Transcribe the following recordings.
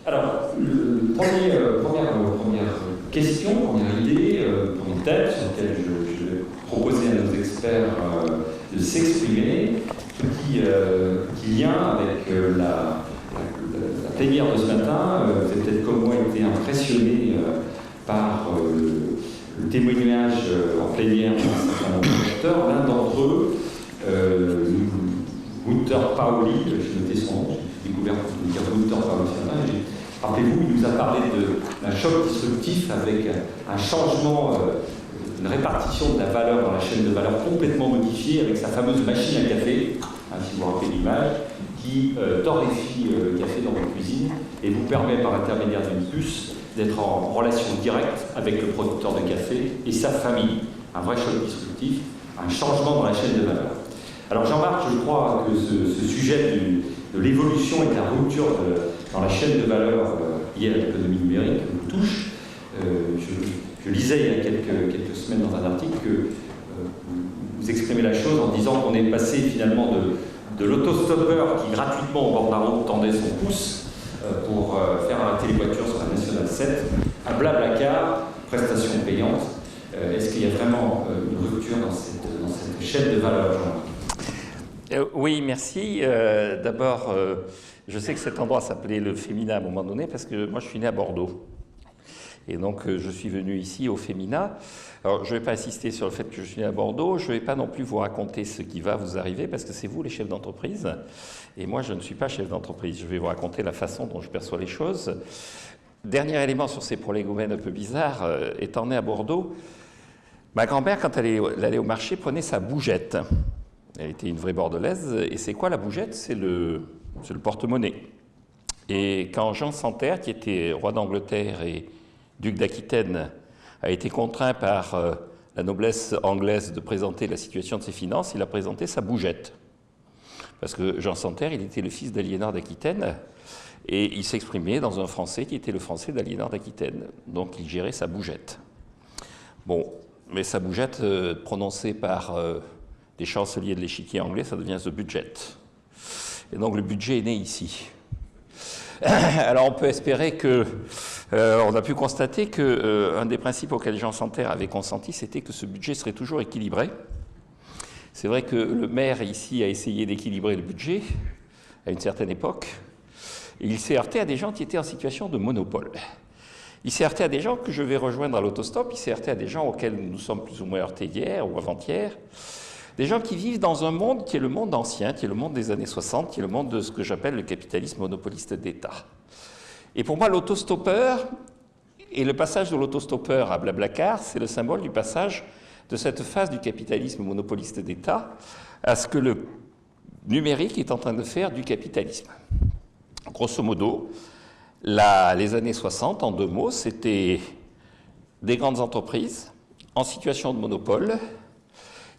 Alors, première question, première idée, premier thème sur lequel je vais proposer à nos experts de s'exprimer. Petit lien avec la plénière de ce matin. Vous avez peut-être comme moi été impressionné par le témoignage en plénière d'un certain nombre d'acteurs. L'un d'entre eux, Gunther Pauli, j'ai noté son nom, j'ai découvert qu'on dire Gunther Pauli ce matin. Rappelez-vous, il nous a parlé d'un choc disruptif avec un changement, une répartition de la valeur dans la chaîne de valeur complètement modifiée avec sa fameuse machine à café, si vous vous rappelez l'image, qui torréfie le café dans votre cuisine et vous permet par l'intermédiaire d'une puce d'être en relation directe avec le producteur de café et sa famille. Un vrai choc disruptif, un changement dans la chaîne de valeur. Alors Jean-Marc, je crois que ce sujet de l'évolution et de la rupture dans la chaîne de valeur liée à l'économie numérique nous touche. Je lisais il y a quelques semaines dans un article que vous exprimez la chose en disant qu'on est passé finalement de l'autostoppeur qui gratuitement au bord de la route tendait son pouce pour faire arrêter les voitures sur la Nationale 7 à Blablacar, prestation payante. Est-ce qu'il y a vraiment une rupture dans cette chaîne de valeur, Jean-Marc ? Oui, merci. D'abord, je sais que cet endroit s'appelait le Fémina à un moment donné parce que moi je suis né à Bordeaux. Et donc je suis venu ici au Fémina. Alors je ne vais pas insister sur le fait que je suis né à Bordeaux, je ne vais pas non plus vous raconter ce qui va vous arriver parce que c'est vous les chefs d'entreprise. Et moi je ne suis pas chef d'entreprise, je vais vous raconter la façon dont je perçois les choses. Dernier élément sur ces prolégomènes un peu bizarres, étant né à Bordeaux, ma grand-mère quand elle allait au marché prenait sa bougette. Elle était une vraie bordelaise. Et c'est quoi la bougette? C'est le porte-monnaie. Et quand Jean Santerre, qui était roi d'Angleterre et duc d'Aquitaine, a été contraint par la noblesse anglaise de présenter la situation de ses finances, il a présenté sa bougette. Parce que Jean Santerre, il était le fils d'Aliénor d'Aquitaine, et il s'exprimait dans un français qui était le français d'Aliénor d'Aquitaine. Donc il gérait sa bougette. Bon, mais sa bougette, prononcée par des chanceliers de l'échiquier anglais, ça devient the budget. Et donc le budget est né ici. Alors on peut espérer que, on a pu constater qu'un des principes auxquels Jean Santerre avait consenti, c'était que ce budget serait toujours équilibré. C'est vrai que le maire ici a essayé d'équilibrer le budget à une certaine époque, et il s'est heurté à des gens qui étaient en situation de monopole. Il s'est heurté à des gens que je vais rejoindre à l'autostop, il s'est heurté à des gens auxquels nous sommes plus ou moins heurtés hier ou avant-hier, des gens qui vivent dans un monde qui est le monde ancien, qui est le monde des années 60, qui est le monde de ce que j'appelle le capitalisme monopoliste d'État. Et pour moi, l'autostoppeur et le passage de l'autostoppeur à Blablacar, c'est le symbole du passage de cette phase du capitalisme monopoliste d'État à ce que le numérique est en train de faire du capitalisme. Grosso modo, les années 60, en deux mots, c'était des grandes entreprises en situation de monopole,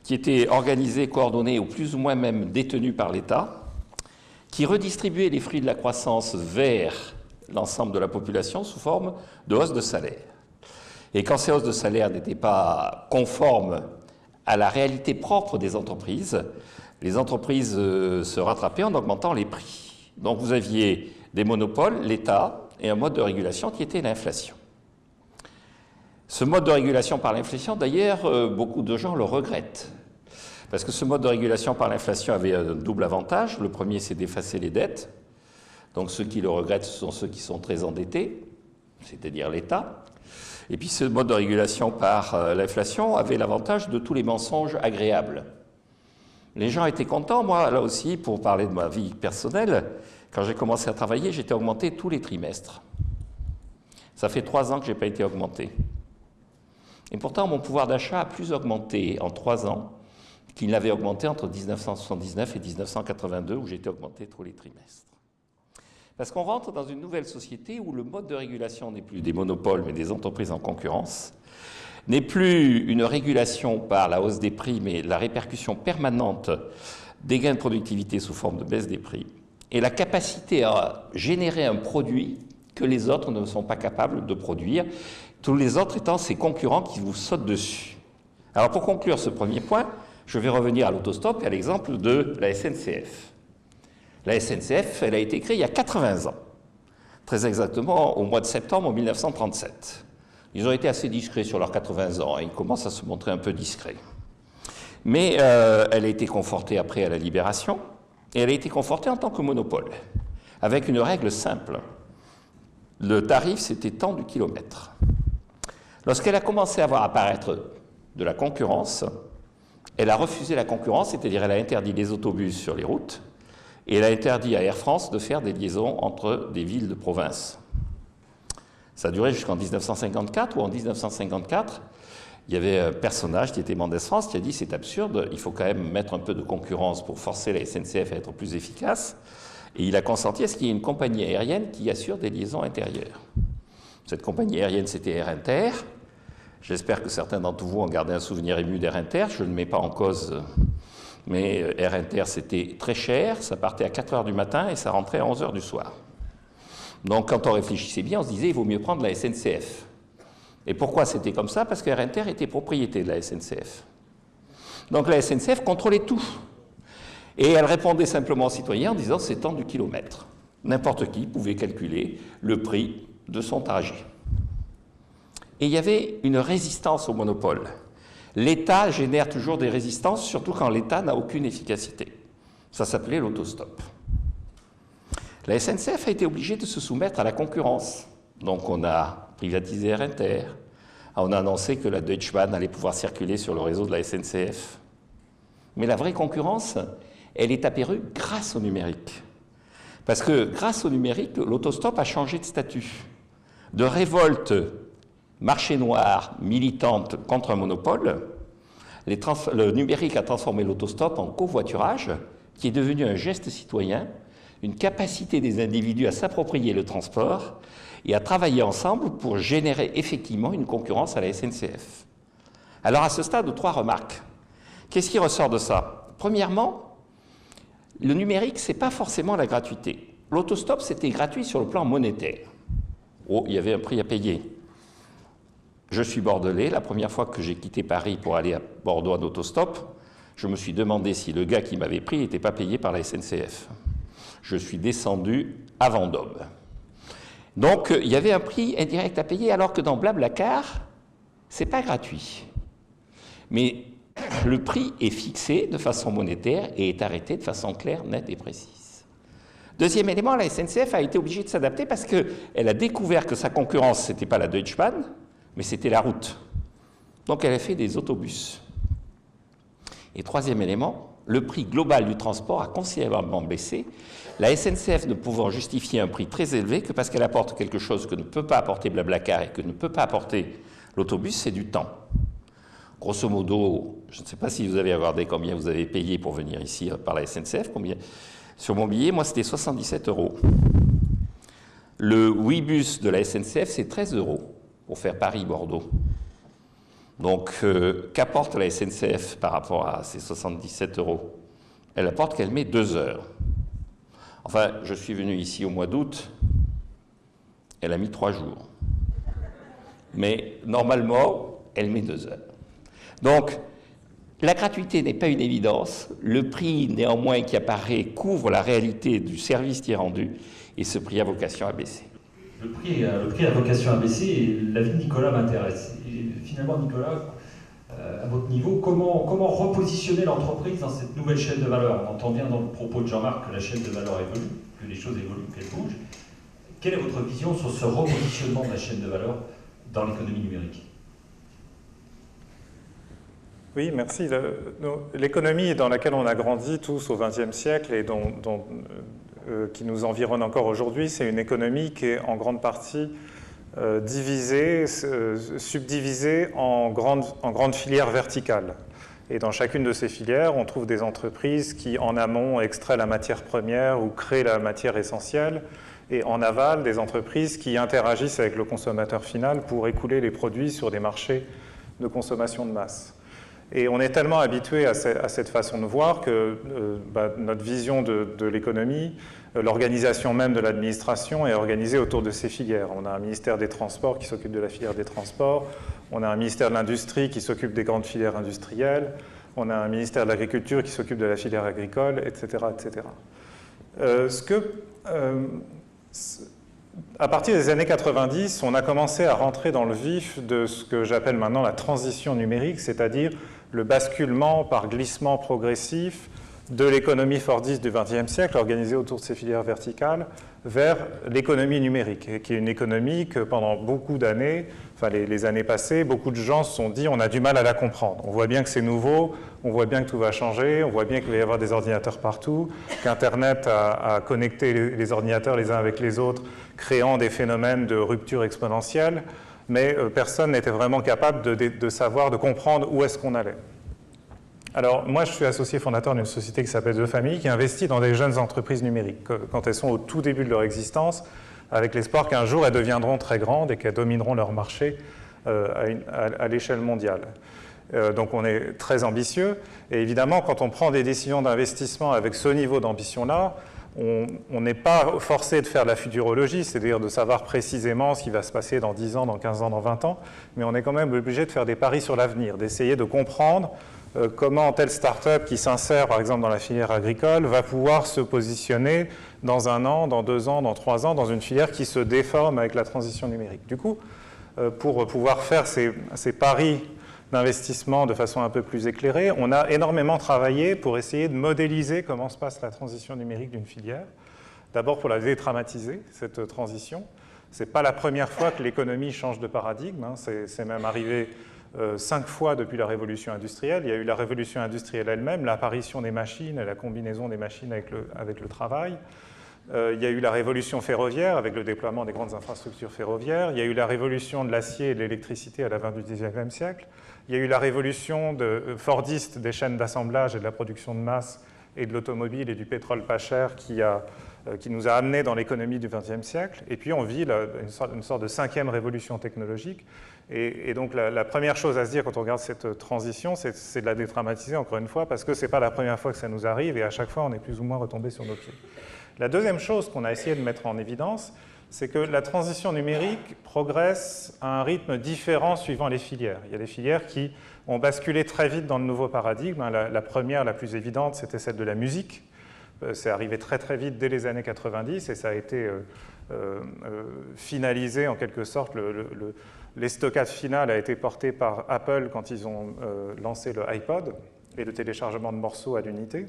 qui étaient organisés, coordonnés ou plus ou moins même détenus par l'État, qui redistribuaient les fruits de la croissance vers l'ensemble de la population sous forme de hausses de salaire. Et quand ces hausses de salaire n'étaient pas conformes à la réalité propre des entreprises, les entreprises se rattrapaient en augmentant les prix. Donc vous aviez des monopoles, l'État, et un mode de régulation qui était l'inflation. Ce mode de régulation par l'inflation, d'ailleurs, beaucoup de gens le regrettent. Parce que ce mode de régulation par l'inflation avait un double avantage. Le premier, c'est d'effacer les dettes. Donc ceux qui le regrettent, ce sont ceux qui sont très endettés, c'est-à-dire l'État. Et puis ce mode de régulation par l'inflation avait l'avantage de tous les mensonges agréables. Les gens étaient contents. Moi, là aussi, pour parler de ma vie personnelle, quand j'ai commencé à travailler, j'étais augmenté tous les trimestres. Ça fait 3 ans que je n'ai pas été augmenté. Et pourtant, mon pouvoir d'achat a plus augmenté en 3 ans qu'il n'avait augmenté entre 1979 et 1982, où j'étais augmenté tous les trimestres. Parce qu'on rentre dans une nouvelle société où le mode de régulation n'est plus des monopoles, mais des entreprises en concurrence, n'est plus une régulation par la hausse des prix, mais la répercussion permanente des gains de productivité sous forme de baisse des prix, et la capacité à générer un produit que les autres ne sont pas capables de produire, tous les autres étant ces concurrents qui vous sautent dessus. Alors pour conclure ce premier point, je vais revenir à l'autostop et à l'exemple de la SNCF. La SNCF, elle a été créée il y a 80 ans. très exactement au mois de septembre 1937. Ils ont été assez discrets sur leurs 80 ans, et ils commencent à se montrer un peu discrets. Mais elle a été confortée après à la Libération, et elle a été confortée en tant que monopole, avec une règle simple. Le tarif, c'était tant du kilomètre. Lorsqu'elle a commencé à voir apparaître de la concurrence, elle a refusé la concurrence, c'est-à-dire elle a interdit les autobus sur les routes, et elle a interdit à Air France de faire des liaisons entre des villes de province. Ça a duré jusqu'en 1954, où en 1954, il y avait un personnage qui était Mendès France qui a dit « c'est absurde, il faut quand même mettre un peu de concurrence pour forcer la SNCF à être plus efficace ». Et il a consenti à ce qu'il y ait une compagnie aérienne qui assure des liaisons intérieures. Cette compagnie aérienne, c'était Air Inter. J'espère que certains d'entre vous ont gardé un souvenir ému d'Air Inter. Je ne le mets pas en cause, mais Air Inter, c'était très cher. Ça partait à 4 h du matin et ça rentrait à 11 h du soir. Donc, quand on réfléchissait bien, on se disait, il vaut mieux prendre la SNCF. Et pourquoi c'était comme ça? Parce qu'Air Inter était propriété de la SNCF. Donc, la SNCF contrôlait tout. Et elle répondait simplement aux citoyens en disant, c'est tant du kilomètre. N'importe qui pouvait calculer le prix de son trajet. Et il y avait une résistance au monopole. L'État génère toujours des résistances, surtout quand l'État n'a aucune efficacité. Ça s'appelait l'autostop. La SNCF a été obligée de se soumettre à la concurrence. Donc on a privatisé Air Inter, on a annoncé que la Deutsche Bahn allait pouvoir circuler sur le réseau de la SNCF. Mais la vraie concurrence, elle est apparue grâce au numérique. Parce que grâce au numérique, l'autostop a changé de statut. De révolte marché noir militante contre un monopole, le numérique a transformé l'autostop en covoiturage, qui est devenu un geste citoyen, une capacité des individus à s'approprier le transport et à travailler ensemble pour générer effectivement une concurrence à la SNCF. Alors à ce stade, 3 remarques. Qu'est-ce qui ressort de ça? Premièrement, le numérique, ce n'est pas forcément la gratuité. L'autostop, c'était gratuit sur le plan monétaire. Oh, il y avait un prix à payer. Je suis bordelais. La première fois que j'ai quitté Paris pour aller à Bordeaux en autostop, je me suis demandé si le gars qui m'avait pris n'était pas payé par la SNCF. Je suis descendu à Vendôme. Donc, il y avait un prix indirect à payer, alors que dans Blablacar, ce n'est pas gratuit. Mais le prix est fixé de façon monétaire et est arrêté de façon claire, nette et précise. Deuxième élément, la SNCF a été obligée de s'adapter parce qu'elle a découvert que sa concurrence, ce n'était pas la Deutsche Bahn, mais c'était la route. Donc elle a fait des autobus. Et troisième élément, le prix global du transport a considérablement baissé, la SNCF ne pouvant justifier un prix très élevé que parce qu'elle apporte quelque chose que ne peut pas apporter Blablacar et que ne peut pas apporter l'autobus, c'est du temps. Grosso modo, je ne sais pas si vous avez regardé combien vous avez payé pour venir ici par la SNCF. Sur mon billet, moi, c'était 77 €. Le Ouibus de la SNCF, c'est 13 € pour faire Paris-Bordeaux. Donc, qu'apporte la SNCF par rapport à ces 77 €? Elle apporte qu'elle met 2 heures. Enfin, je suis venu ici au mois d'août, elle a mis 3 jours. Mais normalement, elle met 2 heures. Donc, la gratuité n'est pas une évidence. Le prix, néanmoins, qui apparaît, couvre la réalité du service qui est rendu, et ce prix a vocation à baisser. Le prix a vocation à baisser, et l'avis de Nicolas m'intéresse. Et finalement, Nicolas, à votre niveau, comment repositionner l'entreprise dans cette nouvelle chaîne de valeur? On entend bien dans le propos de Jean-Marc que la chaîne de valeur évolue, que les choses évoluent, qu'elles bougent. Quelle est votre vision sur ce repositionnement de la chaîne de valeur dans l'économie numérique? Oui, merci. L'économie dans laquelle on a grandi tous au XXe siècle et qui nous environne encore aujourd'hui, c'est une économie qui est en grande partie divisée, subdivisée en grandes filières verticales. Et dans chacune de ces filières, on trouve des entreprises qui, en amont, extraient la matière première ou créent la matière essentielle, et en aval, des entreprises qui interagissent avec le consommateur final pour écouler les produits sur des marchés de consommation de masse. Et on est tellement habitué à cette façon de voir que notre vision de l'économie, l'organisation même de l'administration est organisée autour de ces filières. On a un ministère des Transports qui s'occupe de la filière des transports, on a un ministère de l'Industrie qui s'occupe des grandes filières industrielles, on a un ministère de l'Agriculture qui s'occupe de la filière agricole, etc. etc. à partir des années 90, on a commencé à rentrer dans le vif de ce que j'appelle maintenant la transition numérique, c'est-à-dire le basculement par glissement progressif de l'économie fordiste du XXe siècle, organisée autour de ces filières verticales, vers l'économie numérique, qui est une économie que pendant beaucoup d'années, enfin les années passées, beaucoup de gens se sont dit on a du mal à la comprendre. On voit bien que c'est nouveau, on voit bien que tout va changer, on voit bien qu'il va y avoir des ordinateurs partout, qu'Internet a connecté les ordinateurs les uns avec les autres, créant des phénomènes de rupture exponentielle, mais personne n'était vraiment capable de savoir, de comprendre où est-ce qu'on allait. Alors, moi, je suis associé fondateur d'une société qui s'appelle The Family, qui investit dans des jeunes entreprises numériques, quand elles sont au tout début de leur existence, avec l'espoir qu'un jour, elles deviendront très grandes et qu'elles domineront leur marché à l'échelle mondiale. Donc, on est très ambitieux. Et évidemment, quand on prend des décisions d'investissement avec ce niveau d'ambition-là, on n'est pas forcé de faire de la futurologie, c'est-à-dire de savoir précisément ce qui va se passer dans 10 ans, dans 15 ans, dans 20 ans, mais on est quand même obligé de faire des paris sur l'avenir, d'essayer de comprendre comment telle start-up qui s'insère par exemple dans la filière agricole va pouvoir se positionner dans 1 an, dans 2 ans, dans 3 ans, dans une filière qui se déforme avec la transition numérique. Du coup, pour pouvoir faire ces paris d'investissement de façon un peu plus éclairée, on a énormément travaillé pour essayer de modéliser comment se passe la transition numérique d'une filière. D'abord pour la dédramatiser, cette transition. Ce n'est pas la première fois que l'économie change de paradigme, hein. C'est même arrivé 5 fois depuis la révolution industrielle. Il y a eu la révolution industrielle elle-même, l'apparition des machines et la combinaison des machines avec le travail. Il y a eu la révolution ferroviaire avec le déploiement des grandes infrastructures ferroviaires. Il y a eu la révolution de l'acier et de l'électricité à la fin du XIXe siècle. Il y a eu la révolution fordiste des chaînes d'assemblage et de la production de masse et de l'automobile et du pétrole pas cher qui nous a amenés dans l'économie du XXe siècle. Et puis on vit une sorte de 5e révolution technologique. Et donc la première chose à se dire quand on regarde cette transition, c'est de la dédramatiser encore une fois, parce que ce n'est pas la première fois que ça nous arrive et à chaque fois on est plus ou moins retombé sur nos pieds. La deuxième chose qu'on a essayé de mettre en évidence, c'est que la transition numérique progresse à un rythme différent suivant les filières. Il y a des filières qui ont basculé très vite dans le nouveau paradigme. La première, la plus évidente, c'était celle de la musique. C'est arrivé très très vite dès les années 90 et ça a été finalisé en quelque sorte. L'estocade finale a été porté par Apple quand ils ont lancé le iPod et le téléchargement de morceaux à l'unité.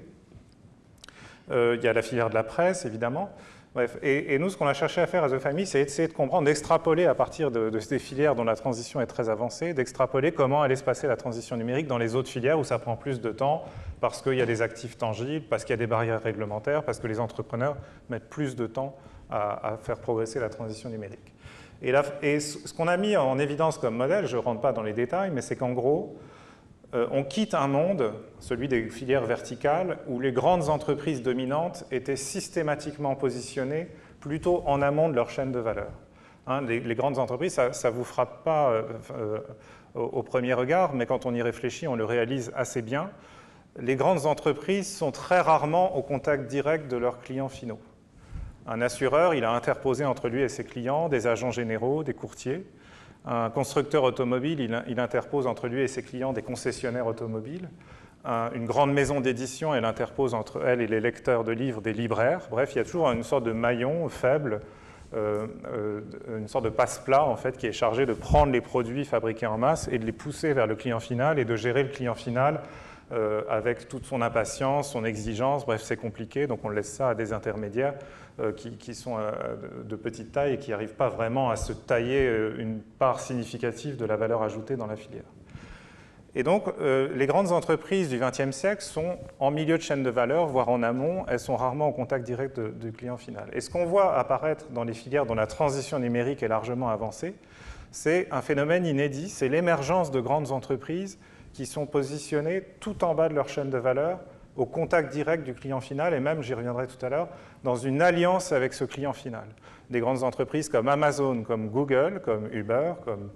Il y a la filière de la presse, évidemment. Bref, et nous, ce qu'on a cherché à faire à The Family, c'est essayer de comprendre, d'extrapoler à partir de ces filières dont la transition est très avancée, d'extrapoler comment allait se passer la transition numérique dans les autres filières où ça prend plus de temps, parce qu'il y a des actifs tangibles, parce qu'il y a des barrières réglementaires, parce que les entrepreneurs mettent plus de temps à faire progresser la transition numérique. Et ce qu'on a mis en évidence comme modèle, je ne rentre pas dans les détails, mais c'est qu'en gros, on quitte un monde, celui des filières verticales, où les grandes entreprises dominantes étaient systématiquement positionnées plutôt en amont de leur chaîne de valeur. Hein, les grandes entreprises, ça ne vous frappe pas au premier regard, mais quand on y réfléchit, on le réalise assez bien. Les grandes entreprises sont très rarement au contact direct de leurs clients finaux. Un assureur, il a interposé entre lui et ses clients des agents généraux, des courtiers. Un constructeur automobile, il interpose entre lui et ses clients des concessionnaires automobiles. Une grande maison d'édition, elle interpose entre elle et les lecteurs de livres des libraires. Bref, il y a toujours une sorte de maillon faible, une sorte de passe-plat en fait, qui est chargé de prendre les produits fabriqués en masse et de les pousser vers le client final et de gérer le client final avec toute son impatience, son exigence. Bref, c'est compliqué, donc on laisse ça à des intermédiaires qui sont de petite taille et qui n'arrivent pas vraiment à se tailler une part significative de la valeur ajoutée dans la filière. Et donc, les grandes entreprises du XXe siècle sont en milieu de chaîne de valeur, voire en amont, elles sont rarement au contact direct du client final. Et ce qu'on voit apparaître dans les filières dont la transition numérique est largement avancée, c'est un phénomène inédit, c'est l'émergence de grandes entreprises qui sont positionnées tout en bas de leur chaîne de valeur, au contact direct du client final, et même, j'y reviendrai tout à l'heure, dans une alliance avec ce client final. Des grandes entreprises comme Amazon, comme Google, comme Uber, comme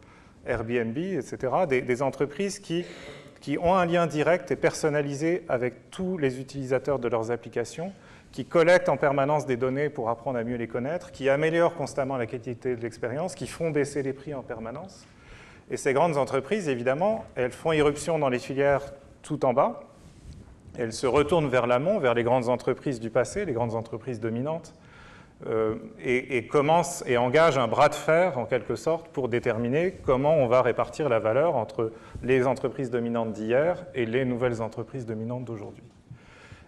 Airbnb, etc., des entreprises qui ont un lien direct et personnalisé avec tous les utilisateurs de leurs applications, qui collectent en permanence des données pour apprendre à mieux les connaître, qui améliorent constamment la qualité de l'expérience, qui font baisser les prix en permanence. Et ces grandes entreprises, évidemment, elles font irruption dans les filières tout en bas. Elles se retournent vers l'amont, vers les grandes entreprises du passé, les grandes entreprises dominantes, et commence et engage un bras de fer, en quelque sorte, pour déterminer comment on va répartir la valeur entre les entreprises dominantes d'hier et les nouvelles entreprises dominantes d'aujourd'hui.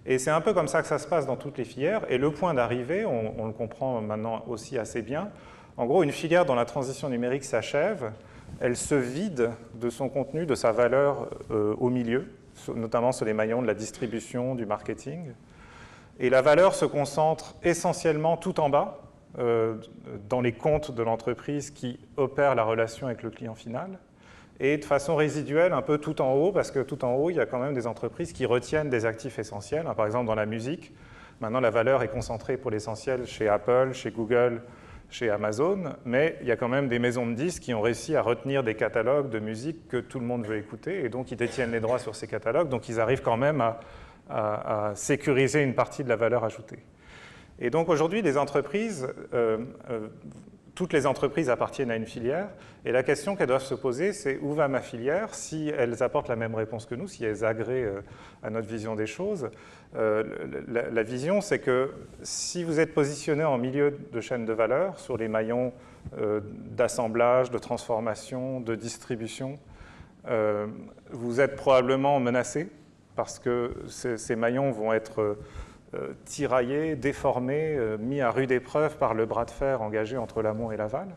Et c'est un peu comme ça que ça se passe dans toutes les filières. Et le point d'arrivée, on le comprend maintenant aussi assez bien, en gros, une filière dont la transition numérique s'achève, elle se vide de son contenu, de sa valeur au milieu, notamment sur les maillons de la distribution, du marketing. Et la valeur se concentre essentiellement tout en bas, dans les comptes de l'entreprise qui opère la relation avec le client final, et de façon résiduelle un peu tout en haut, parce que tout en haut, il y a quand même des entreprises qui retiennent des actifs essentiels. Par exemple, dans la musique, maintenant la valeur est concentrée pour l'essentiel chez Apple, chez Google, chez Amazon, mais il y a quand même des maisons de disques qui ont réussi à retenir des catalogues de musique que tout le monde veut écouter, et donc ils détiennent les droits sur ces catalogues, donc ils arrivent quand même à sécuriser une partie de la valeur ajoutée. Et donc aujourd'hui, les entreprises, toutes les entreprises appartiennent à une filière, et la question qu'elles doivent se poser, c'est où va ma filière? Si elles apportent la même réponse que nous, si elles agréent à notre vision des choses, la vision, c'est que si vous êtes positionné en milieu de chaîne de valeur, sur les maillons d'assemblage, de transformation, de distribution, vous êtes probablement menacé, parce que ces maillons vont être tiraillés, déformés, mis à rude épreuve par le bras de fer engagé entre l'amont et l'aval.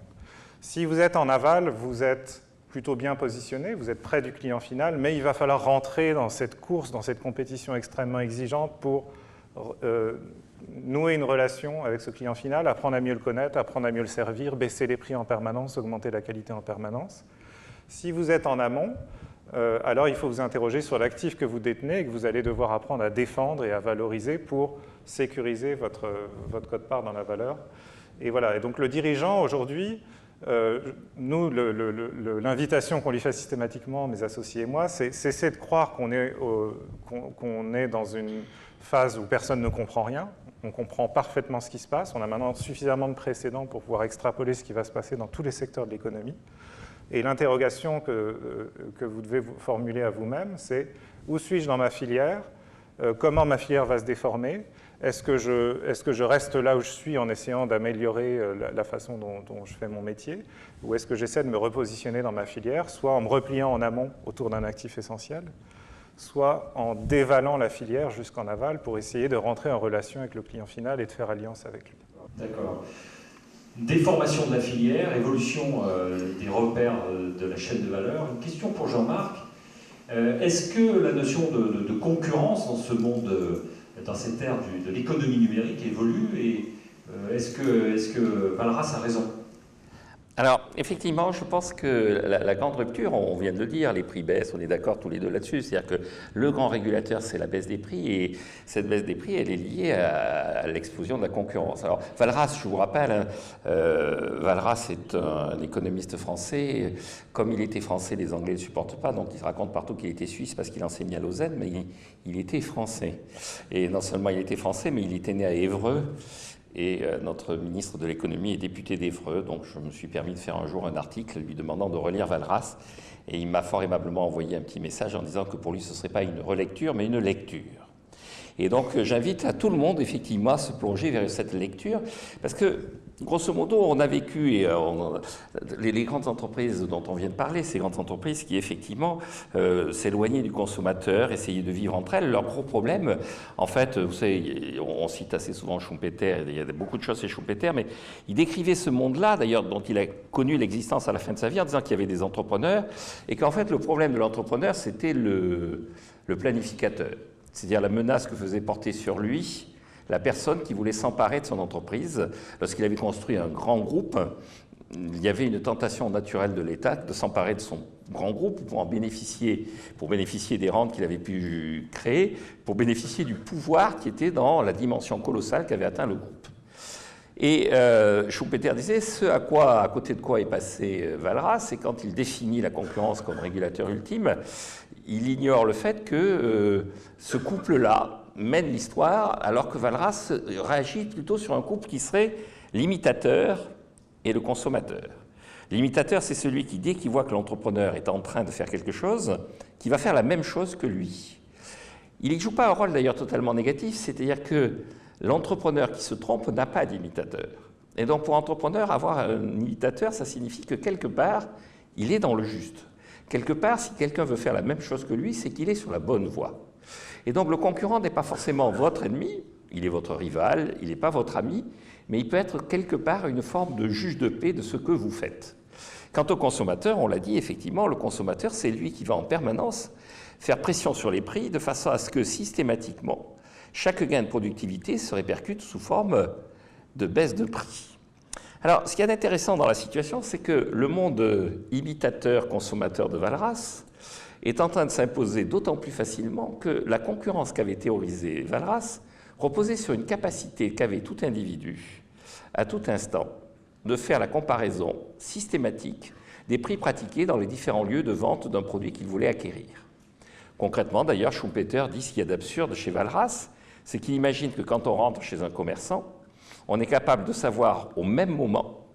Si vous êtes en aval, vous êtes plutôt bien positionné, vous êtes près du client final, mais il va falloir rentrer dans cette course, dans cette compétition extrêmement exigeante pour nouer une relation avec ce client final, apprendre à mieux le connaître, apprendre à mieux le servir, baisser les prix en permanence, augmenter la qualité en permanence. Si vous êtes en amont, alors il faut vous interroger sur l'actif que vous détenez et que vous allez devoir apprendre à défendre et à valoriser pour sécuriser votre quote-part dans la valeur. Et voilà. Et donc le dirigeant, aujourd'hui, nous, l'invitation qu'on lui fait systématiquement, mes associés et moi, c'est cesser de croire qu'on est dans une phase où personne ne comprend rien. On comprend parfaitement ce qui se passe. On a maintenant suffisamment de précédents pour pouvoir extrapoler ce qui va se passer dans tous les secteurs de l'économie. Et l'interrogation que vous devez vous formuler à vous-même, c'est où suis-je dans ma filière? Comment ma filière va se déformer? Est-ce que je reste là où je suis en essayant d'améliorer la façon dont je fais mon métier? Ou est-ce que j'essaie de me repositionner dans ma filière, soit en me repliant en amont autour d'un actif essentiel, soit en dévalant la filière jusqu'en aval pour essayer de rentrer en relation avec le client final et de faire alliance avec lui? D'accord. Déformation de la filière, évolution des repères de la chaîne de valeur. Une question pour Jean-Marc. Est-ce que la notion de concurrence dans ce monde, dans cette ère de l'économie numérique évolue et est-ce que Valras a raison? Alors, effectivement, je pense que la grande rupture, on vient de le dire, les prix baissent, on est d'accord tous les deux là-dessus, c'est-à-dire que le grand régulateur, c'est la baisse des prix, et cette baisse des prix, elle est liée à l'explosion de la concurrence. Alors, Valras, je vous rappelle, Valras est un économiste français, comme il était français, les Anglais ne le supportent pas, donc il se raconte partout qu'il était suisse parce qu'il enseignait à Lausanne, mais il était français. Et non seulement il était français, mais il était né à Évreux. Et notre ministre de l'économie est député d'Évreux, donc je me suis permis de faire un jour un article lui demandant de relire Valras, et il m'a fort aimablement envoyé un petit message en disant que pour lui ce ne serait pas une relecture, mais une lecture. Et donc j'invite à tout le monde effectivement à se plonger vers cette lecture, parce que grosso modo on a vécu, et les grandes entreprises dont on vient de parler, ces grandes entreprises qui effectivement s'éloignaient du consommateur, essayaient de vivre entre elles, leur gros problème, en fait, vous savez, on cite assez souvent Schumpeter, il y a beaucoup de choses chez Schumpeter, mais il décrivait ce monde-là, d'ailleurs dont il a connu l'existence à la fin de sa vie, en disant qu'il y avait des entrepreneurs, et qu'en fait le problème de l'entrepreneur c'était le planificateur. C'est-à-dire la menace que faisait porter sur lui la personne qui voulait s'emparer de son entreprise. Lorsqu'il avait construit un grand groupe, il y avait une tentation naturelle de l'État de s'emparer de son grand groupe pour bénéficier des rentes qu'il avait pu créer, pour bénéficier du pouvoir qui était dans la dimension colossale qu'avait atteint le groupe. Et Schumpeter disait, à côté de quoi est passé Valras, c'est quand il définit la concurrence comme régulateur ultime, il ignore le fait que ce couple-là mène l'histoire, alors que Valras réagit plutôt sur un couple qui serait l'imitateur et le consommateur. L'imitateur, c'est celui qui, dès qu'il voit que l'entrepreneur est en train de faire quelque chose, qui va faire la même chose que lui. Il ne joue pas un rôle d'ailleurs totalement négatif, c'est-à-dire que L'entrepreneur qui se trompe n'a pas d'imitateur. Et donc pour l'entrepreneur, avoir un imitateur, ça signifie que quelque part, il est dans le juste. Quelque part, si quelqu'un veut faire la même chose que lui, c'est qu'il est sur la bonne voie. Et donc le concurrent n'est pas forcément votre ennemi, il est votre rival, il n'est pas votre ami, mais il peut être quelque part une forme de juge de paix de ce que vous faites. Quant au consommateur, on l'a dit, effectivement, le consommateur, c'est lui qui va en permanence faire pression sur les prix de façon à ce que systématiquement, chaque gain de productivité se répercute sous forme de baisse de prix. Alors, ce qui est intéressant dans la situation, c'est que le monde imitateur-consommateur de Walras est en train de s'imposer d'autant plus facilement que la concurrence qu'avait théorisée Walras reposait sur une capacité qu'avait tout individu, à tout instant, de faire la comparaison systématique des prix pratiqués dans les différents lieux de vente d'un produit qu'il voulait acquérir. Concrètement, d'ailleurs, Schumpeter dit ce qu'il y a d'absurde chez Walras, c'est qu'il imagine que quand on rentre chez un commerçant, on est capable de savoir au même moment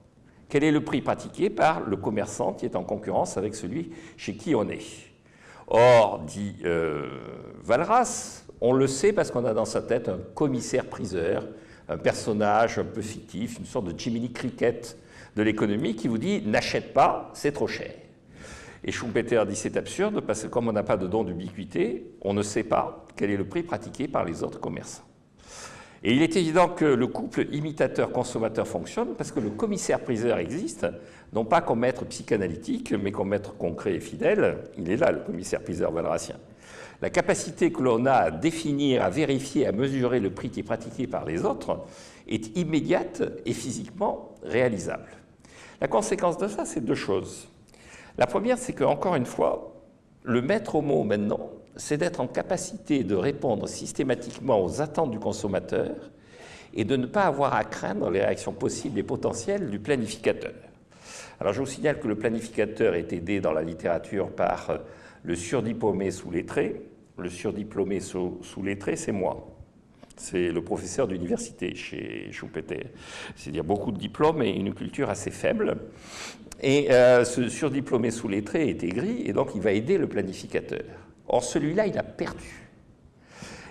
quel est le prix pratiqué par le commerçant qui est en concurrence avec celui chez qui on est. Or, dit Walras, on le sait parce qu'on a dans sa tête un commissaire-priseur, un personnage un peu fictif, une sorte de Jiminy Cricket de l'économie qui vous dit « n'achète pas, c'est trop cher ». Et Schumpeter dit c'est absurde parce que comme on n'a pas de don d'ubiquité, on ne sait pas quel est le prix pratiqué par les autres commerçants. Et il est évident que le couple imitateur-consommateur fonctionne parce que le commissaire-priseur existe, non pas comme maître psychanalytique, mais comme maître concret et fidèle. Il est là, le commissaire-priseur walrasien. La capacité que l'on a à définir, à vérifier, à mesurer le prix qui est pratiqué par les autres est immédiate et physiquement réalisable. La conséquence de ça, c'est deux choses. La première, c'est qu'encore une fois, le maître mot maintenant, c'est d'être en capacité de répondre systématiquement aux attentes du consommateur et de ne pas avoir à craindre les réactions possibles et potentielles du planificateur. Alors je vous signale que le planificateur est aidé dans la littérature par le surdiplômé sous-lettré. Le surdiplômé sous-lettré, c'est moi. C'est le professeur d'université chez Schumpeter. C'est-à-dire beaucoup de diplômes et une culture assez faible. Et ce surdiplômé sous-lettré est aigri et donc il va aider le planificateur. Or, celui-là, il a perdu.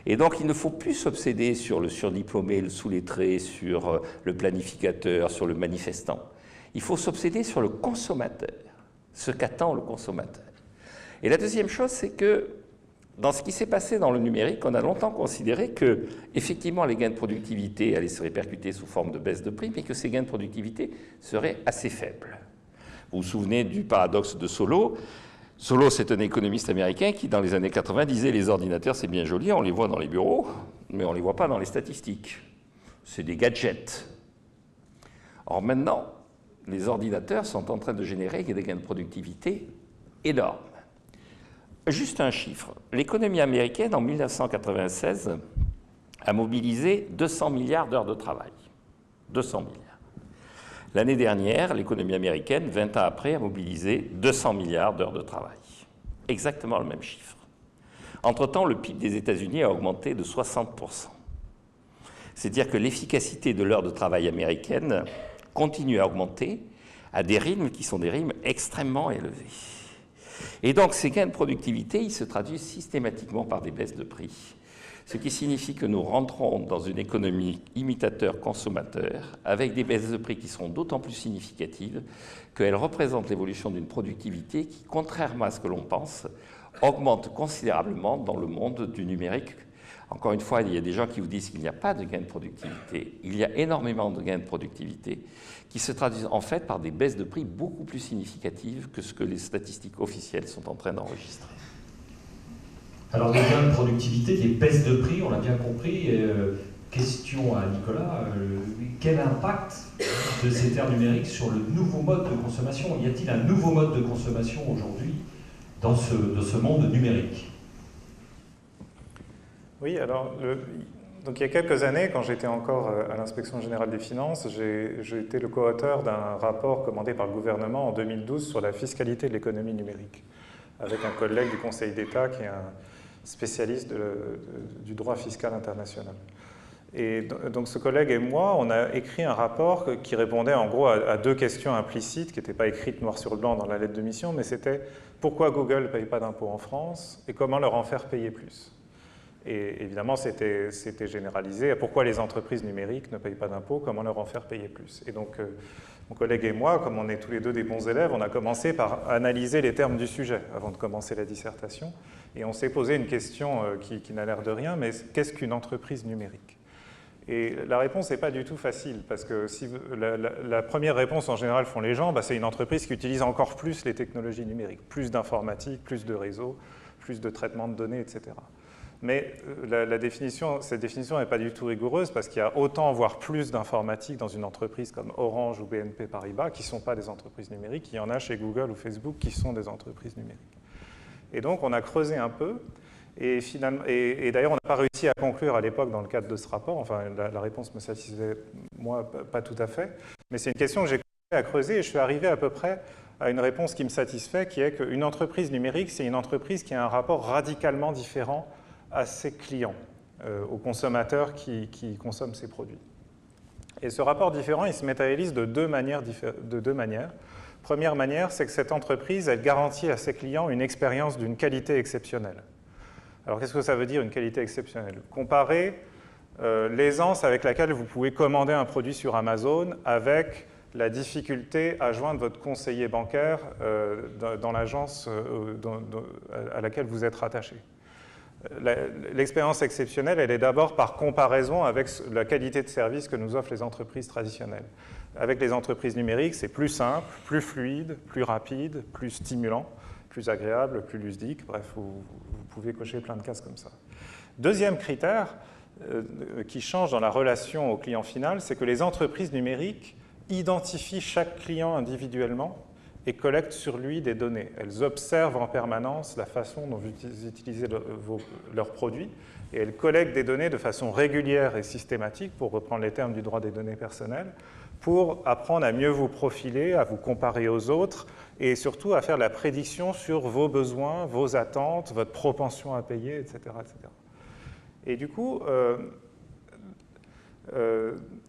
Et donc, il ne faut plus s'obséder sur le surdiplômé, le sous-lettré, sur le planificateur, sur le manifestant. Il faut s'obséder sur le consommateur, ce qu'attend le consommateur. Et la deuxième chose, c'est que dans ce qui s'est passé dans le numérique, on a longtemps considéré que, effectivement, les gains de productivité allaient se répercuter sous forme de baisse de prix, mais que ces gains de productivité seraient assez faibles. Vous vous souvenez du paradoxe de Solow. Solow, c'est un économiste américain qui, dans les années 80, disait « les ordinateurs, c'est bien joli, on les voit dans les bureaux, mais on ne les voit pas dans les statistiques. C'est des gadgets. » Or maintenant, les ordinateurs sont en train de générer des gains de productivité énormes. Juste un chiffre. L'économie américaine, en 1996, a mobilisé 200 milliards d'heures de travail. 200 milliards. L'année dernière, l'économie américaine, 20 ans après, a mobilisé 200 milliards d'heures de travail. Exactement le même chiffre. Entre-temps, le PIB des États-Unis a augmenté de 60%. C'est-à-dire que l'efficacité de l'heure de travail américaine continue à augmenter à des rythmes qui sont des rythmes extrêmement élevés. Et donc, ces gains de productivité, ils se traduisent systématiquement par des baisses de prix. Ce qui signifie que nous rentrons dans une économie imitateur-consommateur avec des baisses de prix qui seront d'autant plus significatives qu'elles représentent l'évolution d'une productivité qui, contrairement à ce que l'on pense, augmente considérablement dans le monde du numérique. Encore une fois, il y a des gens qui vous disent qu'il n'y a pas de gains de productivité. Il y a énormément de gains de productivité qui se traduisent en fait par des baisses de prix beaucoup plus significatives que ce que les statistiques officielles sont en train d'enregistrer. Alors, des gains de productivité, des baisses de prix, on l'a bien compris. Question à Nicolas, quel impact de ces terres numériques sur le nouveau mode de consommation? Y a-t-il un nouveau mode de consommation aujourd'hui dans ce monde numérique? Oui, alors, donc il y a quelques années, quand j'étais encore à l'Inspection générale des finances, j'ai été le co-auteur d'un rapport commandé par le gouvernement en 2012 sur la fiscalité de l'économie numérique, avec un collègue du Conseil d'État qui est un spécialiste du droit fiscal international. Et donc ce collègue et moi, on a écrit un rapport qui répondait en gros à deux questions implicites, qui n'étaient pas écrites noir sur blanc dans la lettre de mission, mais c'était pourquoi Google ne paye pas d'impôts en France et comment leur en faire payer plus. Et évidemment, c'était généralisé. Pourquoi les entreprises numériques ne payent pas d'impôts? Comment leur en faire payer plus? Et donc, mon collègue et moi, comme on est tous les deux des bons élèves, on a commencé par analyser les termes du sujet avant de commencer la dissertation. Et on s'est posé une question qui n'a l'air de rien, mais qu'est-ce qu'une entreprise numérique? Et la réponse n'est pas du tout facile, parce que si la première réponse en général font les gens, c'est une entreprise qui utilise encore plus les technologies numériques, plus d'informatique, plus de réseaux, plus de traitement de données, etc. Mais cette définition n'est pas du tout rigoureuse parce qu'il y a autant, voire plus d'informatique dans une entreprise comme Orange ou BNP Paribas qui ne sont pas des entreprises numériques, il y en a chez Google ou Facebook qui sont des entreprises numériques. Et donc on a creusé un peu et d'ailleurs on n'a pas réussi à conclure à l'époque dans le cadre de ce rapport, enfin la réponse me satisfaisait moi pas tout à fait, mais c'est une question que j'ai commencé à creuser et je suis arrivé à peu près à une réponse qui me satisfait, qui est qu'une entreprise numérique, c'est une entreprise qui a un rapport radicalement différent à ses clients, aux consommateurs qui consomment ses produits. Et ce rapport différent, il se matérialise de deux manières. Première manière, c'est que cette entreprise, elle garantit à ses clients une expérience d'une qualité exceptionnelle. Alors, qu'est-ce que ça veut dire, une qualité exceptionnelle? Comparez l'aisance avec laquelle vous pouvez commander un produit sur Amazon avec la difficulté à joindre votre conseiller bancaire dans l'agence à laquelle vous êtes rattaché. L'expérience exceptionnelle, elle est d'abord par comparaison avec la qualité de service que nous offrent les entreprises traditionnelles. Avec les entreprises numériques, c'est plus simple, plus fluide, plus rapide, plus stimulant, plus agréable, plus ludique. Bref, vous pouvez cocher plein de cases comme ça. Deuxième critère qui change dans la relation au client final, c'est que les entreprises numériques identifient chaque client individuellement et collectent sur lui des données. Elles observent en permanence la façon dont vous utilisez leurs produits et elles collectent des données de façon régulière et systématique, pour reprendre les termes du droit des données personnelles, pour apprendre à mieux vous profiler, à vous comparer aux autres et surtout à faire la prédiction sur vos besoins, vos attentes, votre propension à payer, etc. etc. Et du coup,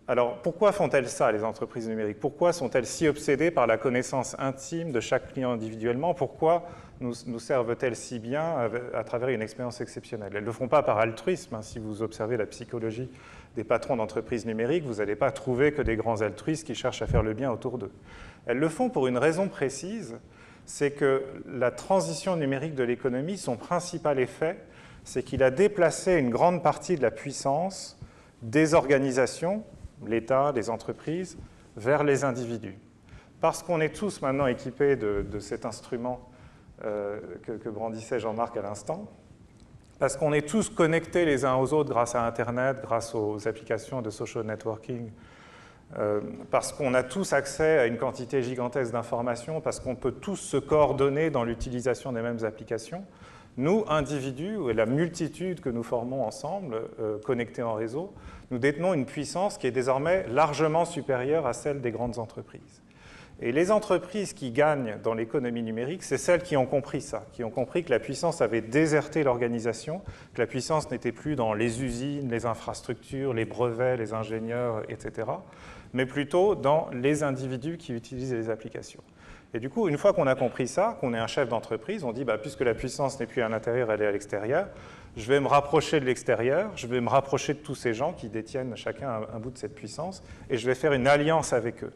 alors, pourquoi font-elles ça, les entreprises numériques? Pourquoi sont-elles si obsédées par la connaissance intime de chaque client individuellement? Pourquoi nous servent-elles si bien à travers une expérience exceptionnelle? Elles ne le font pas par altruisme. Si vous observez la psychologie des patrons d'entreprises numériques, vous n'allez pas trouver que des grands altruistes qui cherchent à faire le bien autour d'eux. Elles le font pour une raison précise, c'est que la transition numérique de l'économie, son principal effet, c'est qu'il a déplacé une grande partie de la puissance des organisations, l'État, les entreprises, vers les individus. Parce qu'on est tous maintenant équipés de cet instrument que brandissait Jean-Marc à l'instant, parce qu'on est tous connectés les uns aux autres grâce à Internet, grâce aux applications de social networking, parce qu'on a tous accès à une quantité gigantesque d'informations, parce qu'on peut tous se coordonner dans l'utilisation des mêmes applications, nous, individus, et la multitude que nous formons ensemble, connectés en réseau, nous détenons une puissance qui est désormais largement supérieure à celle des grandes entreprises. Et les entreprises qui gagnent dans l'économie numérique, c'est celles qui ont compris ça, qui ont compris que la puissance avait déserté l'organisation, que la puissance n'était plus dans les usines, les infrastructures, les brevets, les ingénieurs, etc., mais plutôt dans les individus qui utilisent les applications. Et du coup, une fois qu'on a compris ça, qu'on est un chef d'entreprise, on dit, puisque la puissance n'est plus à l'intérieur, elle est à l'extérieur, je vais me rapprocher de l'extérieur, je vais me rapprocher de tous ces gens qui détiennent chacun un bout de cette puissance, et je vais faire une alliance avec eux.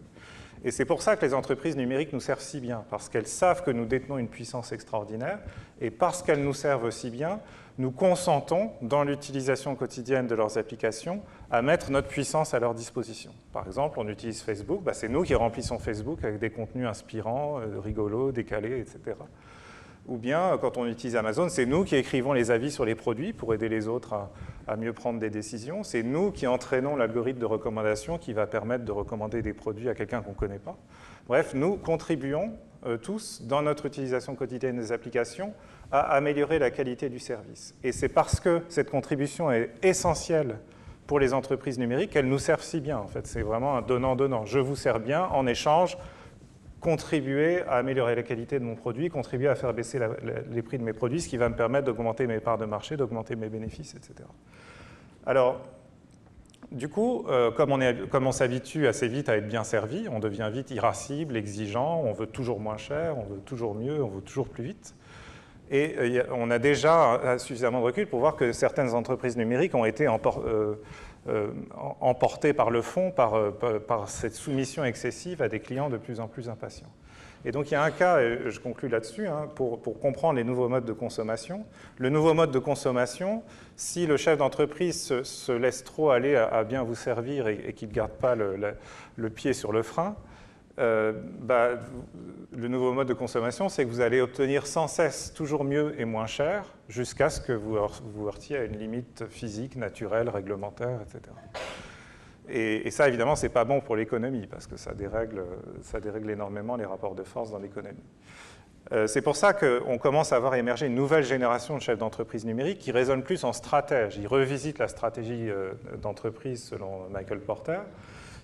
Et c'est pour ça que les entreprises numériques nous servent si bien, parce qu'elles savent que nous détenons une puissance extraordinaire, et parce qu'elles nous servent si bien, nous consentons, dans l'utilisation quotidienne de leurs applications, à mettre notre puissance à leur disposition. Par exemple, on utilise Facebook, c'est nous qui remplissons Facebook avec des contenus inspirants, rigolos, décalés, etc. Ou bien, quand on utilise Amazon, c'est nous qui écrivons les avis sur les produits pour aider les autres à mieux prendre des décisions. C'est nous qui entraînons l'algorithme de recommandation qui va permettre de recommander des produits à quelqu'un qu'on ne connaît pas. Bref, nous contribuons tous, dans notre utilisation quotidienne des applications, à améliorer la qualité du service. Et c'est parce que cette contribution est essentielle pour les entreprises numériques qu'elles nous servent si bien. En fait, c'est vraiment un donnant-donnant. Je vous sers bien, en échange, contribuer à améliorer la qualité de mon produit, contribuer à faire baisser les prix de mes produits, ce qui va me permettre d'augmenter mes parts de marché, d'augmenter mes bénéfices, etc. Alors, du coup, comme on s'habitue assez vite à être bien servi, on devient vite irascible, exigeant, on veut toujours moins cher, on veut toujours mieux, on veut toujours plus vite. Et on a déjà suffisamment de recul pour voir que certaines entreprises numériques ont été emportées par le fond, par cette soumission excessive à des clients de plus en plus impatients. Et donc il y a un cas, et je conclue là-dessus, hein, pour comprendre les nouveaux modes de consommation. Le nouveau mode de consommation, si le chef d'entreprise se laisse trop aller à bien vous servir et qu'il ne garde pas le pied sur le frein, le nouveau mode de consommation, c'est que vous allez obtenir sans cesse toujours mieux et moins cher, jusqu'à ce que vous heurtiez à une limite physique, naturelle, réglementaire, etc. Et ça, évidemment, ce n'est pas bon pour l'économie, parce que ça dérègle énormément les rapports de force dans l'économie. C'est pour ça qu'on commence à voir émerger une nouvelle génération de chefs d'entreprise numériques qui raisonnent plus en stratège. Ils revisitent la stratégie d'entreprise selon Michael Porter.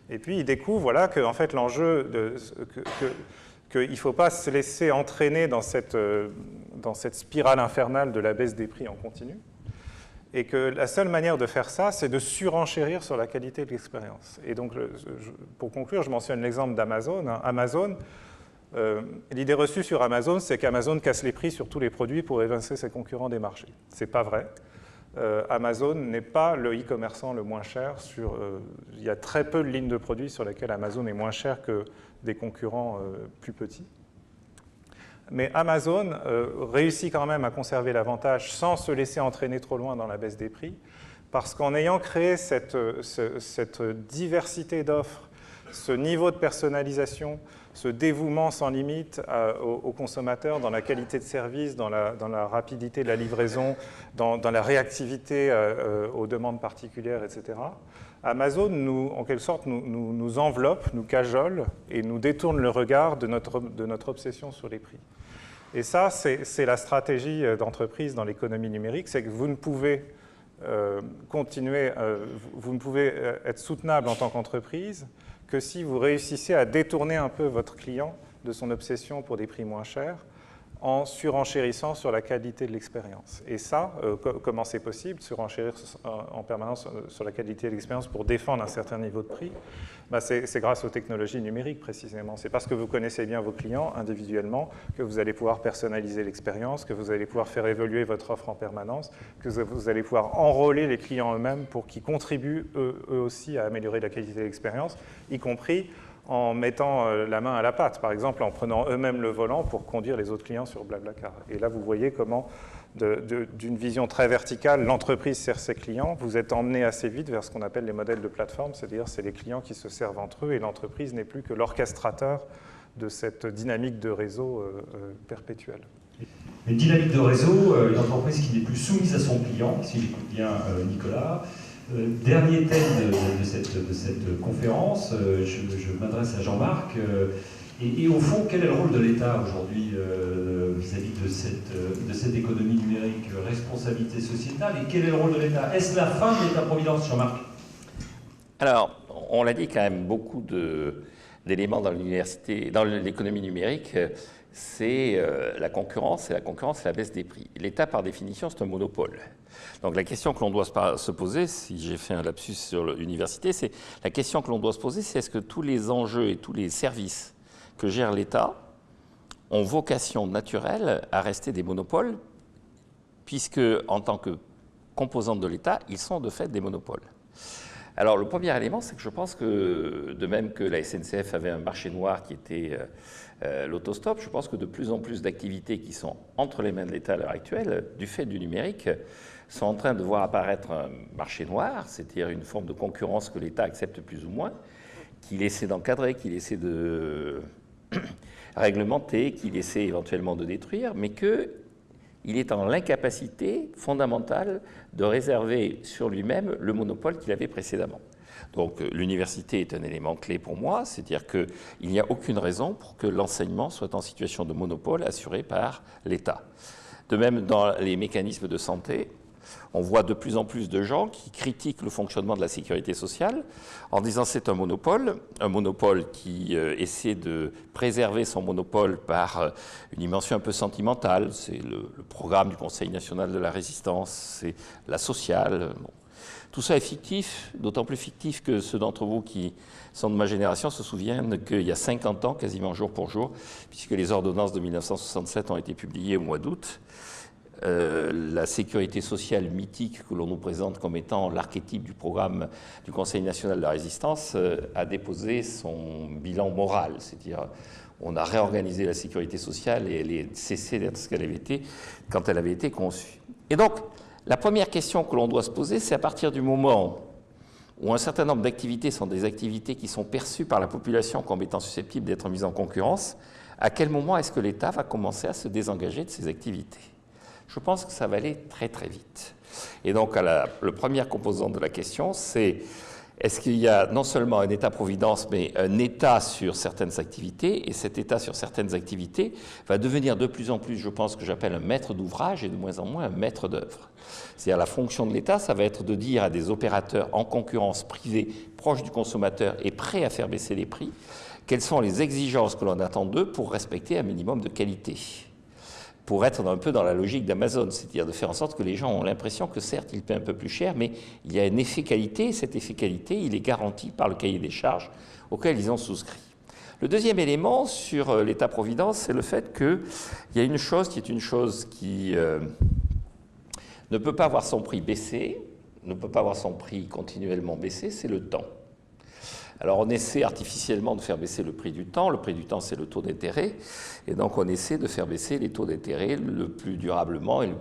Et puis, ils découvrent voilà, que en fait, l'enjeu, qu'il ne faut pas se laisser entraîner dans cette spirale infernale de la baisse des prix en continu. Et que la seule manière de faire ça, c'est de surenchérir sur la qualité de l'expérience. Et donc, pour conclure, je mentionne l'exemple d'Amazon. Amazon, l'idée reçue sur Amazon, c'est qu'Amazon casse les prix sur tous les produits pour évincer ses concurrents des marchés. Ce n'est pas vrai. Amazon n'est pas le e-commerçant le moins cher. Il y a très peu de lignes de produits sur lesquelles Amazon est moins cher que des concurrents plus petits. Mais Amazon réussit quand même à conserver l'avantage sans se laisser entraîner trop loin dans la baisse des prix, parce qu'en ayant créé cette diversité d'offres, ce niveau de personnalisation, ce dévouement sans limite aux consommateurs dans la qualité de service, dans la rapidité de la livraison, dans la réactivité aux demandes particulières, etc., Amazon, en quelque sorte, nous enveloppe, nous cajole et nous détourne le regard de notre obsession sur les prix. Et ça, c'est la stratégie d'entreprise dans l'économie numérique, c'est que vous ne pouvez vous ne pouvez être soutenable en tant qu'entreprise que si vous réussissez à détourner un peu votre client de son obsession pour des prix moins chers en surenchérissant sur la qualité de l'expérience. Et ça, comment c'est possible, surenchérir en permanence sur la qualité de l'expérience pour défendre un certain niveau de prix? C'est grâce aux technologies numériques précisément. C'est parce que vous connaissez bien vos clients individuellement que vous allez pouvoir personnaliser l'expérience, que vous allez pouvoir faire évoluer votre offre en permanence, que vous allez pouvoir enrôler les clients eux-mêmes pour qu'ils contribuent eux aussi à améliorer la qualité de l'expérience, y compris en mettant la main à la pâte, par exemple en prenant eux-mêmes le volant pour conduire les autres clients sur Blablacar. Et là, vous voyez comment, d'une vision très verticale, l'entreprise sert ses clients. Vous êtes emmené assez vite vers ce qu'on appelle les modèles de plateforme, c'est-à-dire c'est les clients qui se servent entre eux et l'entreprise n'est plus que l'orchestrateur de cette dynamique de réseau perpétuelle. Une dynamique de réseau, une entreprise qui n'est plus soumise à son client, si j'écoute bien Nicolas. Dernier thème de cette conférence, je m'adresse à Jean-Marc, et au fond, quel est le rôle de l'État aujourd'hui vis-à-vis de cette économie numérique, responsabilité sociétale, et quel est le rôle de l'État? Est-ce la fin de l'État-providence, Jean-Marc? Alors, on l'a dit quand même, beaucoup d'éléments dans l'économie numérique, c'est la concurrence, et la concurrence, c'est la baisse des prix. L'État, par définition, c'est un monopole. Donc la question que l'on doit se poser, si j'ai fait un lapsus sur l'université, c'est la question que l'on doit se poser, c'est est-ce que tous les enjeux et tous les services que gère l'État ont vocation naturelle à rester des monopoles, puisque en tant que composante de l'État, ils sont de fait des monopoles. Alors le premier élément, c'est que je pense que, de même que la SNCF avait un marché noir qui était l'autostop, je pense que de plus en plus d'activités qui sont entre les mains de l'État à l'heure actuelle, du fait du numérique, sont en train de voir apparaître un marché noir, c'est-à-dire une forme de concurrence que l'État accepte plus ou moins, qu'il essaie d'encadrer, qu'il essaie de réglementer, qu'il essaie éventuellement de détruire, mais qu'il est en l'incapacité fondamentale de réserver sur lui-même le monopole qu'il avait précédemment. Donc l'université est un élément clé pour moi, c'est-à-dire qu'il n'y a aucune raison pour que l'enseignement soit en situation de monopole assuré par l'État. De même, dans les mécanismes de santé, on voit de plus en plus de gens qui critiquent le fonctionnement de la sécurité sociale en disant c'est un monopole qui essaie de préserver son monopole par une dimension un peu sentimentale. C'est le programme du Conseil national de la résistance, c'est la sociale. Bon. Tout ça est fictif, d'autant plus fictif que ceux d'entre vous qui sont de ma génération se souviennent qu'il y a 50 ans, quasiment jour pour jour, puisque les ordonnances de 1967 ont été publiées au mois d'août, la sécurité sociale mythique que l'on nous présente comme étant l'archétype du programme du Conseil national de la résistance a déposé son bilan moral, c'est-à-dire on a réorganisé la sécurité sociale et elle est cessée d'être ce qu'elle avait été quand elle avait été conçue. Et donc, la première question que l'on doit se poser, c'est à partir du moment où un certain nombre d'activités sont des activités qui sont perçues par la population comme étant susceptibles d'être mises en concurrence, à quel moment est-ce que l'État va commencer à se désengager de ces activités? Je pense que ça va aller très très vite. Et donc, le premier composant de la question, c'est est-ce qu'il y a non seulement un État-providence, mais un État sur certaines activités, et cet État sur certaines activités va devenir de plus en plus, je pense, que j'appelle un maître d'ouvrage et de moins en moins un maître d'œuvre. C'est-à-dire la fonction de l'État, ça va être de dire à des opérateurs en concurrence privée, proches du consommateur et prêts à faire baisser les prix, quelles sont les exigences que l'on attend d'eux pour respecter un minimum de qualité, pour être un peu dans la logique d'Amazon, c'est-à-dire de faire en sorte que les gens ont l'impression que certes, ils paient un peu plus cher, mais il y a un effet qualité, et cet effet qualité, il est garanti par le cahier des charges auquel ils ont souscrit. Le deuxième élément sur l'État-providence, c'est le fait qu'il y a une chose qui ne peut pas avoir son prix baissé, ne peut pas avoir son prix continuellement baissé, c'est le temps. Alors on essaie artificiellement de faire baisser le prix du temps c'est le taux d'intérêt, et donc on essaie de faire baisser les taux d'intérêt le plus durablement et le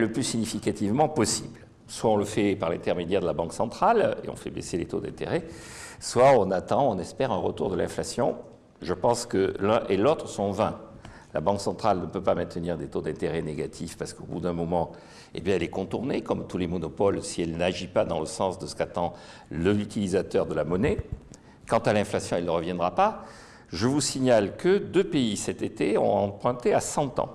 plus significativement possible. Soit on le fait par l'intermédiaire de la Banque centrale, et on fait baisser les taux d'intérêt, soit on attend, on espère un retour de l'inflation. Je pense que l'un et l'autre sont vains. La Banque centrale ne peut pas maintenir des taux d'intérêt négatifs parce qu'au bout d'un moment, eh bien, elle est contournée, comme tous les monopoles, si elle n'agit pas dans le sens de ce qu'attend l'utilisateur de la monnaie. Quant à l'inflation, elle ne reviendra pas. Je vous signale que 2 pays cet été ont emprunté à 100 ans.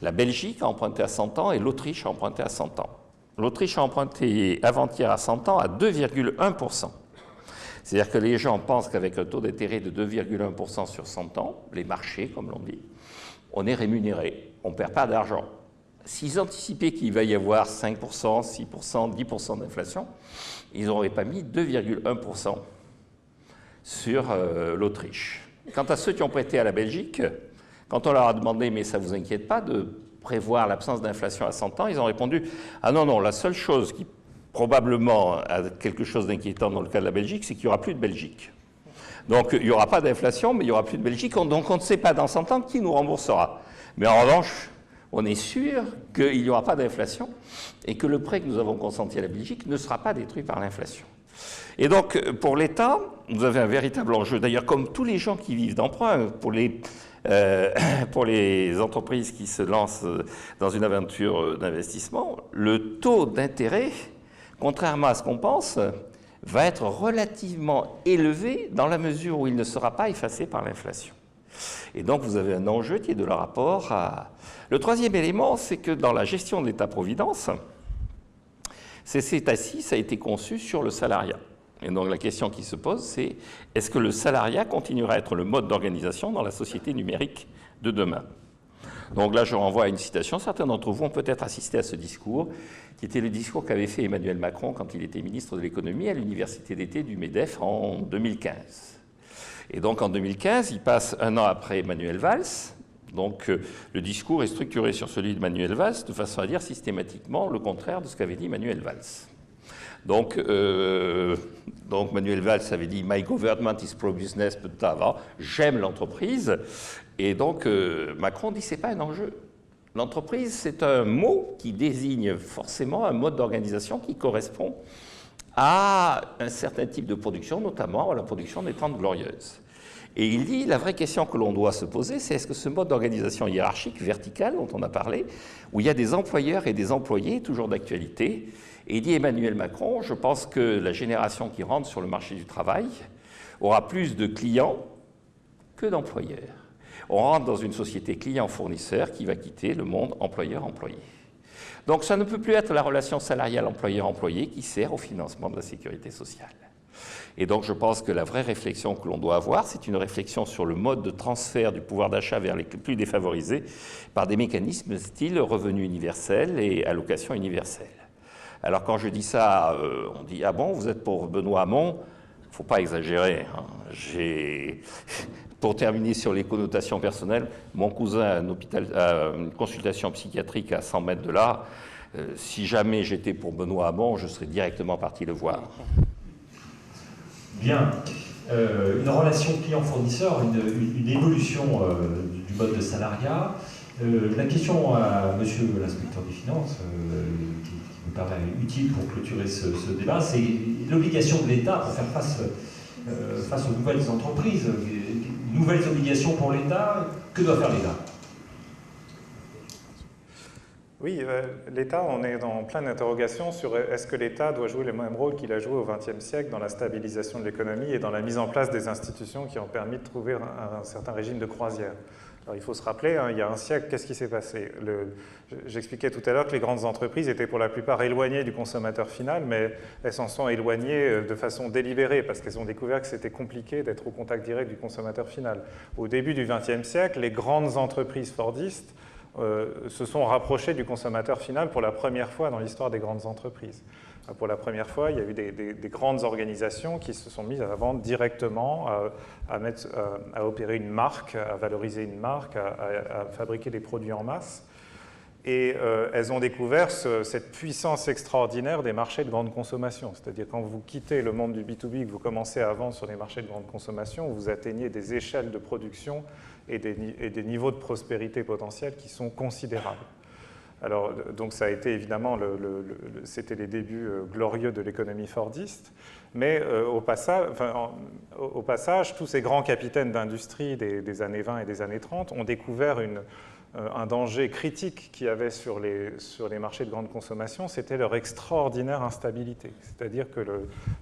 La Belgique a emprunté à 100 ans et l'Autriche a emprunté à 100 ans. L'Autriche a emprunté avant-hier à 100 ans à 2,1%. C'est-à-dire que les gens pensent qu'avec un taux d'intérêt de 2,1% sur 100 ans, les marchés, comme l'on dit, on est rémunéré, on ne perd pas d'argent. S'ils anticipaient qu'il va y avoir 5%, 6%, 10% d'inflation, ils n'auraient pas mis 2,1% sur l'Autriche. Quant à ceux qui ont prêté à la Belgique, quand on leur a demandé « mais ça ne vous inquiète pas de prévoir l'absence d'inflation à 100 ans », ils ont répondu « ah non, non, la seule chose qui probablement a quelque chose d'inquiétant dans le cas de la Belgique, c'est qu'il n'y aura plus de Belgique. Donc il n'y aura pas d'inflation, mais il n'y aura plus de Belgique, donc on ne sait pas dans 100 ans qui nous remboursera. Mais en revanche, on est sûr qu'il n'y aura pas d'inflation et que le prêt que nous avons consenti à la Belgique ne sera pas détruit par l'inflation. Et donc pour l'État, vous avez un véritable enjeu. D'ailleurs, comme tous les gens qui vivent d'emprunt, pour les entreprises qui se lancent dans une aventure d'investissement, le taux d'intérêt, contrairement à ce qu'on pense, va être relativement élevé dans la mesure où il ne sera pas effacé par l'inflation. Et donc vous avez un enjeu qui est de le rapport à... Le troisième élément, c'est que dans la gestion de l'État-providence, cet État-ci a été conçu sur le salariat. Et donc la question qui se pose, c'est est-ce que le salariat continuera à être le mode d'organisation dans la société numérique de demain? Donc là, je renvoie à une citation. Certains d'entre vous ont peut-être assisté à ce discours, qui était le discours qu'avait fait Emmanuel Macron quand il était ministre de l'économie à l'université d'été du MEDEF en 2015. Et donc en 2015, il passe un an après Manuel Valls. Donc le discours est structuré sur celui de Manuel Valls de façon à dire systématiquement le contraire de ce qu'avait dit Manuel Valls. Donc Manuel Valls avait dit « My government is pro-business » peu de temps avant, « J'aime l'entreprise ». Et donc Macron dit « C'est pas un enjeu ». L'entreprise, c'est un mot qui désigne forcément un mode d'organisation qui correspond à un certain type de production, notamment à la production des Trente Glorieuses. Et il dit, la vraie question que l'on doit se poser, c'est est-ce que ce mode d'organisation hiérarchique, vertical, dont on a parlé, où il y a des employeurs et des employés, toujours d'actualité, et il dit Emmanuel Macron, je pense que la génération qui rentre sur le marché du travail aura plus de clients que d'employeurs. On rentre dans une société client-fournisseur qui va quitter le monde employeur-employé. Donc ça ne peut plus être la relation salariale employeur-employé qui sert au financement de la sécurité sociale. Et donc je pense que la vraie réflexion que l'on doit avoir, c'est une réflexion sur le mode de transfert du pouvoir d'achat vers les plus défavorisés par des mécanismes style revenu universel et allocation universelle. Alors quand je dis ça, on dit « Ah bon, vous êtes pour Benoît Hamon ?» ne faut pas exagérer. Hein. Pour terminer sur les connotations personnelles, mon cousin a une consultation psychiatrique à 100 mètres de là. Si jamais j'étais pour Benoît Hamon, je serais directement parti le voir. Bien. Une relation client-fournisseur, une évolution du mode de salariat. La question à monsieur l'inspecteur des finances, qui me paraît utile pour clôturer ce débat, c'est l'obligation de l'État pour faire face aux nouvelles entreprises. Nouvelles obligations pour l'État, que doit faire l'État? Oui, l'État, on est en pleine interrogation sur est-ce que l'État doit jouer le même rôle qu'il a joué au XXe siècle dans la stabilisation de l'économie et dans la mise en place des institutions qui ont permis de trouver un certain régime de croisière. Alors, il faut se rappeler, hein, il y a un siècle, qu'est-ce qui s'est passé? J'expliquais tout à l'heure que les grandes entreprises étaient pour la plupart éloignées du consommateur final, mais elles s'en sont éloignées de façon délibérée parce qu'elles ont découvert que c'était compliqué d'être au contact direct du consommateur final. Au début du XXe siècle, les grandes entreprises fordistes se sont rapprochés du consommateur final pour la première fois dans l'histoire des grandes entreprises. Pour la première fois, il y a eu des grandes organisations qui se sont mises à vendre directement, à opérer une marque, à valoriser une marque, à fabriquer des produits en masse. Et elles ont découvert cette puissance extraordinaire des marchés de grande consommation. C'est-à-dire quand vous quittez le monde du B2B, que vous commencez à vendre sur les marchés de grande consommation, vous atteignez des échelles de production et des niveaux de prospérité potentiels qui sont considérables. Alors, donc ça a été évidemment, c'était les débuts glorieux de l'économie fordiste, mais au passage, tous ces grands capitaines d'industrie des années 20 et des années 30 ont découvert un danger critique qu'il y avait sur les marchés de grande consommation, c'était leur extraordinaire instabilité. C'est-à-dire que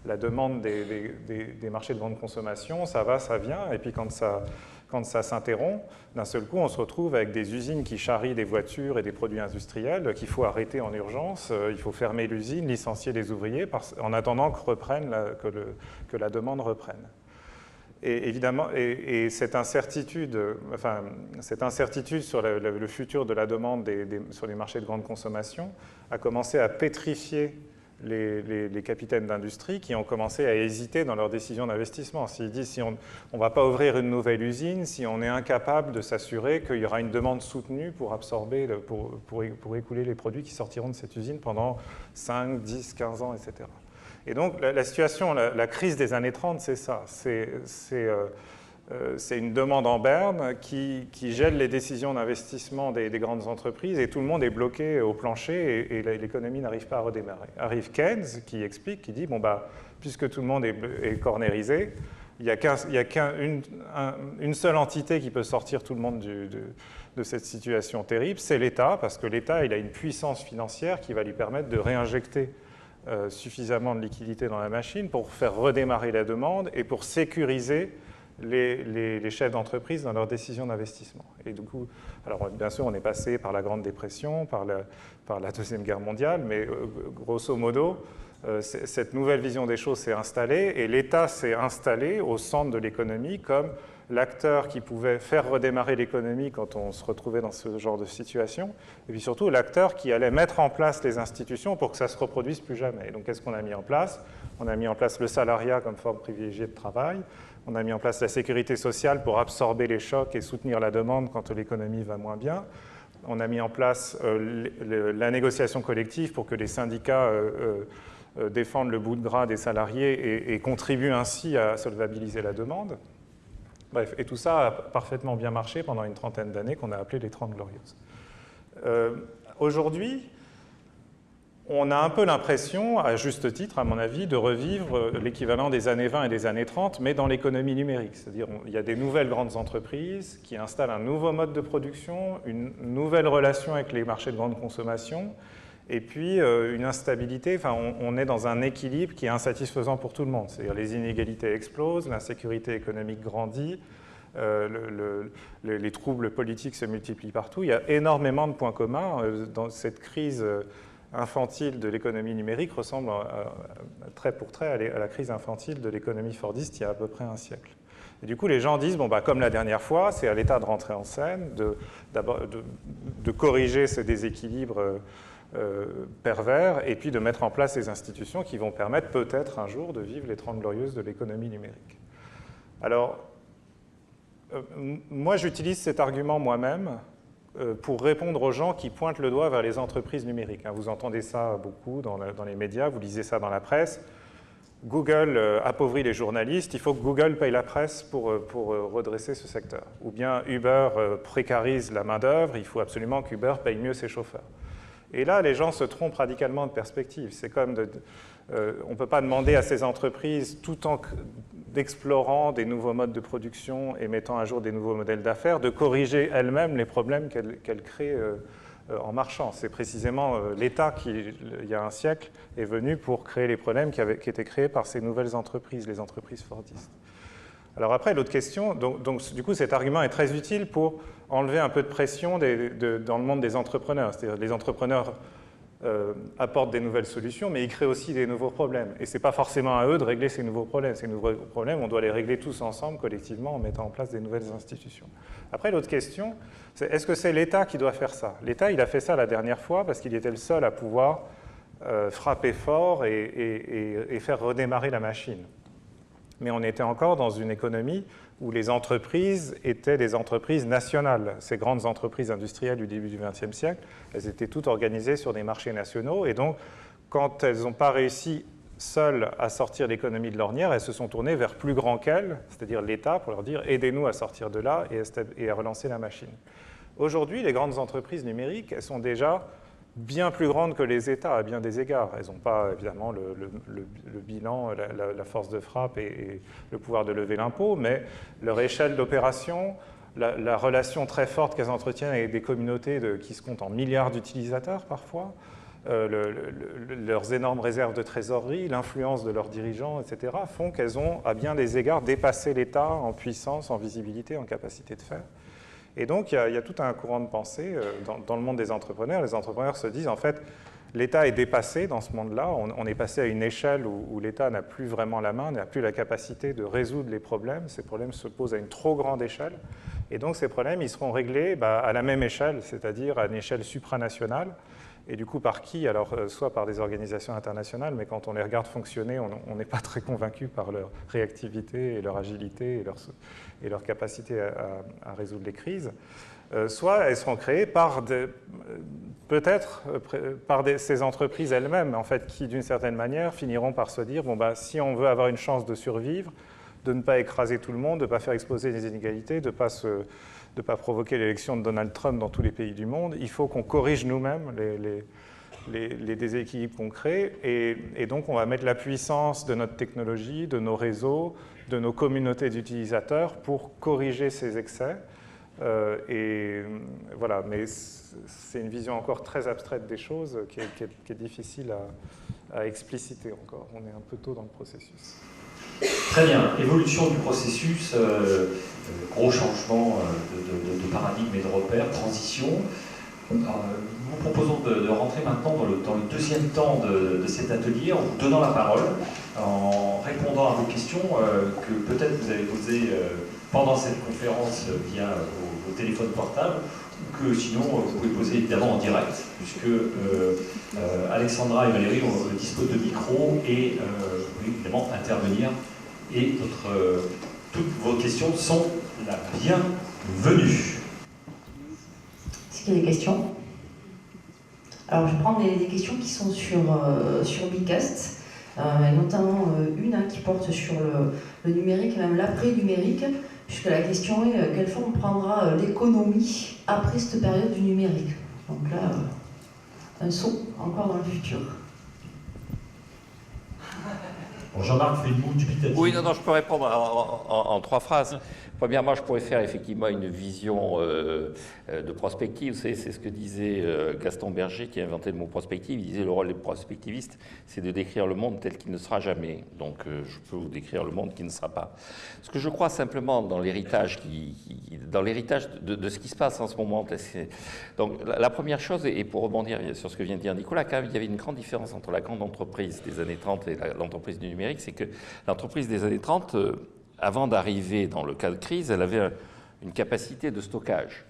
la demande des marchés de grande consommation, ça va, ça vient, et puis quand ça s'interrompt, d'un seul coup, on se retrouve avec des usines qui charrient des voitures et des produits industriels qu'il faut arrêter en urgence, il faut fermer l'usine, licencier les ouvriers, en attendant que la demande reprenne. Et évidemment, cette incertitude sur le futur de la demande sur les marchés de grande consommation a commencé à pétrifier les capitaines d'industrie qui ont commencé à hésiter dans leurs décisions d'investissement. S'ils disent si on ne va pas ouvrir une nouvelle usine, si on est incapable de s'assurer qu'il y aura une demande soutenue pour absorber, pour écouler les produits qui sortiront de cette usine pendant 5, 10, 15 ans, etc. Et donc la situation, la crise des années 30, c'est ça. C'est une demande en berne qui gèle les décisions d'investissement des grandes entreprises et tout le monde est bloqué au plancher et l'économie n'arrive pas à redémarrer. Arrive Keynes qui explique, qui dit, bon bah, puisque tout le monde est cornérisé, il n'y a qu'une seule entité qui peut sortir tout le monde de cette situation terrible, c'est l'État, parce que l'État il a une puissance financière qui va lui permettre de réinjecter suffisamment de liquidités dans la machine pour faire redémarrer la demande et pour sécuriser les chefs d'entreprise dans leurs décisions d'investissement. Et du coup, alors bien sûr, on est passé par la Grande Dépression, par la Deuxième Guerre mondiale, mais grosso modo, cette nouvelle vision des choses s'est installée et l'État s'est installé au centre de l'économie comme l'acteur qui pouvait faire redémarrer l'économie quand on se retrouvait dans ce genre de situation, et puis surtout l'acteur qui allait mettre en place les institutions pour que ça ne se reproduise plus jamais. Et donc qu'est-ce qu'on a mis en place? On a mis en place le salariat comme forme privilégiée de travail, on a mis en place la sécurité sociale pour absorber les chocs et soutenir la demande quand l'économie va moins bien. On a mis en place la négociation collective pour que les syndicats défendent le bout de gras des salariés et contribuent ainsi à solvabiliser la demande. Bref, et tout ça a parfaitement bien marché pendant une trentaine d'années qu'on a appelé les 30 Glorieuses. Aujourd'hui, on a un peu l'impression, à juste titre à mon avis, de revivre l'équivalent des années 20 et des années 30, mais dans l'économie numérique. C'est-à-dire il y a des nouvelles grandes entreprises qui installent un nouveau mode de production, une nouvelle relation avec les marchés de grande consommation, et puis une instabilité, enfin on est dans un équilibre qui est insatisfaisant pour tout le monde. C'est-à-dire les inégalités explosent, l'insécurité économique grandit, les troubles politiques se multiplient partout. Il y a énormément de points communs dans cette crise infantile de l'économie numérique ressemble trait pour trait à la crise infantile de l'économie fordiste il y a à peu près un siècle. Et du coup, les gens disent, bon, bah, comme la dernière fois, c'est à l'État de rentrer en scène, de corriger ce déséquilibre pervers, et puis de mettre en place des institutions qui vont permettre peut-être un jour de vivre les 30 glorieuses de l'économie numérique. Alors, moi j'utilise cet argument moi-même pour répondre aux gens qui pointent le doigt vers les entreprises numériques. Vous entendez ça beaucoup dans les médias, vous lisez ça dans la presse. Google appauvrit les journalistes, il faut que Google paye la presse pour redresser ce secteur. Ou bien Uber précarise la main-d'œuvre, il faut absolument qu'Uber paye mieux ses chauffeurs. Et là, les gens se trompent radicalement de perspective. C'est comme on ne peut pas demander à ces entreprises, tout en explorant des nouveaux modes de production et mettant à jour des nouveaux modèles d'affaires, de corriger elles-mêmes les problèmes qu'elles créent en marchant. C'est précisément l'État qui, il y a un siècle, est venu pour créer les problèmes qui étaient créés par ces nouvelles entreprises, les entreprises fordistes. Alors après, l'autre question, donc du coup, cet argument est très utile pour enlever un peu de pression dans le monde des entrepreneurs. C'est-à-dire les entrepreneurs apportent des nouvelles solutions, mais ils créent aussi des nouveaux problèmes. Et ce n'est pas forcément à eux de régler ces nouveaux problèmes. Ces nouveaux problèmes, on doit les régler tous ensemble, collectivement, en mettant en place des nouvelles institutions. Après, l'autre question, c'est est-ce que c'est l'État qui doit faire ça? L'État, il a fait ça la dernière fois parce qu'il était le seul à pouvoir frapper fort et faire redémarrer la machine. Mais on était encore dans une économie où les entreprises étaient des entreprises nationales. Ces grandes entreprises industrielles du début du XXe siècle, elles étaient toutes organisées sur des marchés nationaux. Et donc, quand elles n'ont pas réussi seules à sortir l'économie de l'ornière, elles se sont tournées vers plus grand qu'elles, c'est-à-dire l'État, pour leur dire « aidez-nous à sortir de là et à relancer la machine ». Aujourd'hui, les grandes entreprises numériques, elles sont déjà bien plus grandes que les États à bien des égards. Elles n'ont pas évidemment le bilan, la force de frappe et le pouvoir de lever l'impôt, mais leur échelle d'opération, la relation très forte qu'elles entretiennent avec des communautés qui se comptent en milliards d'utilisateurs parfois, leurs énormes réserves de trésorerie, l'influence de leurs dirigeants, etc., font qu'elles ont à bien des égards dépassé l'État en puissance, en visibilité, en capacité de faire. Et donc, il y a tout un courant de pensée dans le monde des entrepreneurs. Les entrepreneurs se disent, en fait, l'État est dépassé dans ce monde-là. On est passé à une échelle où l'État n'a plus vraiment la main, n'a plus la capacité de résoudre les problèmes. Ces problèmes se posent à une trop grande échelle. Et donc, ces problèmes, ils seront réglés à la même échelle, c'est-à-dire à une échelle supranationale. Et du coup, par qui? Alors, soit par des organisations internationales, mais quand on les regarde fonctionner, on n'est pas très convaincu par leur réactivité et leur agilité et leur capacité à résoudre les crises. Soit elles seront créées par peut-être par ces entreprises elles-mêmes, en fait, qui, d'une certaine manière, finiront par se dire, bon, si on veut avoir une chance de survivre, de ne pas écraser tout le monde, de ne pas faire exploser les inégalités, de ne pas provoquer l'élection de Donald Trump dans tous les pays du monde, il faut qu'on corrige nous-mêmes les déséquilibres qu'on crée. Et donc, on va mettre la puissance de notre technologie, de nos réseaux, de nos communautés d'utilisateurs pour corriger ces excès. Et voilà, mais c'est une vision encore très abstraite des choses qui est difficile à expliciter encore. On est un peu tôt dans le processus. Très bien. Évolution du processus, gros changement de paradigme et de repères, transition. Nous vous proposons de rentrer maintenant dans le deuxième temps de cet atelier en vous donnant la parole, en répondant à vos questions que peut-être vous avez posées pendant cette conférence via vos téléphones portables, ou que sinon vous pouvez poser évidemment en direct, puisque Alexandra et Valérie disposent de micros et vous pouvez évidemment intervenir. Et toutes vos questions sont la bienvenue. Est-ce qu'il y a des questions? Alors, je prends des questions qui sont sur Bicast, et notamment une qui porte sur le numérique et même l'après-numérique, puisque la question est quelle forme prendra l'économie après cette période du numérique. Donc là, un saut encore dans le futur. Bon, Jean-Marc fait une moue dubitative. Oui, non, je peux répondre en 3 phrases. Premièrement, je pourrais faire effectivement une vision de prospective. C'est ce que disait Gaston Berger, qui a inventé le mot prospective. Il disait le rôle des prospectivistes, c'est de décrire le monde tel qu'il ne sera jamais. Donc, je peux vous décrire le monde qui ne sera pas. Ce que je crois simplement dans l'héritage de ce qui se passe en ce moment. Donc, la première chose, et pour rebondir sur ce que vient de dire Nicolas, quand même, il y avait une grande différence entre la grande entreprise des années 30 et l'entreprise du numérique, c'est que l'entreprise des années 30... avant d'arriver dans le cas de crise, elle avait une capacité de stockage.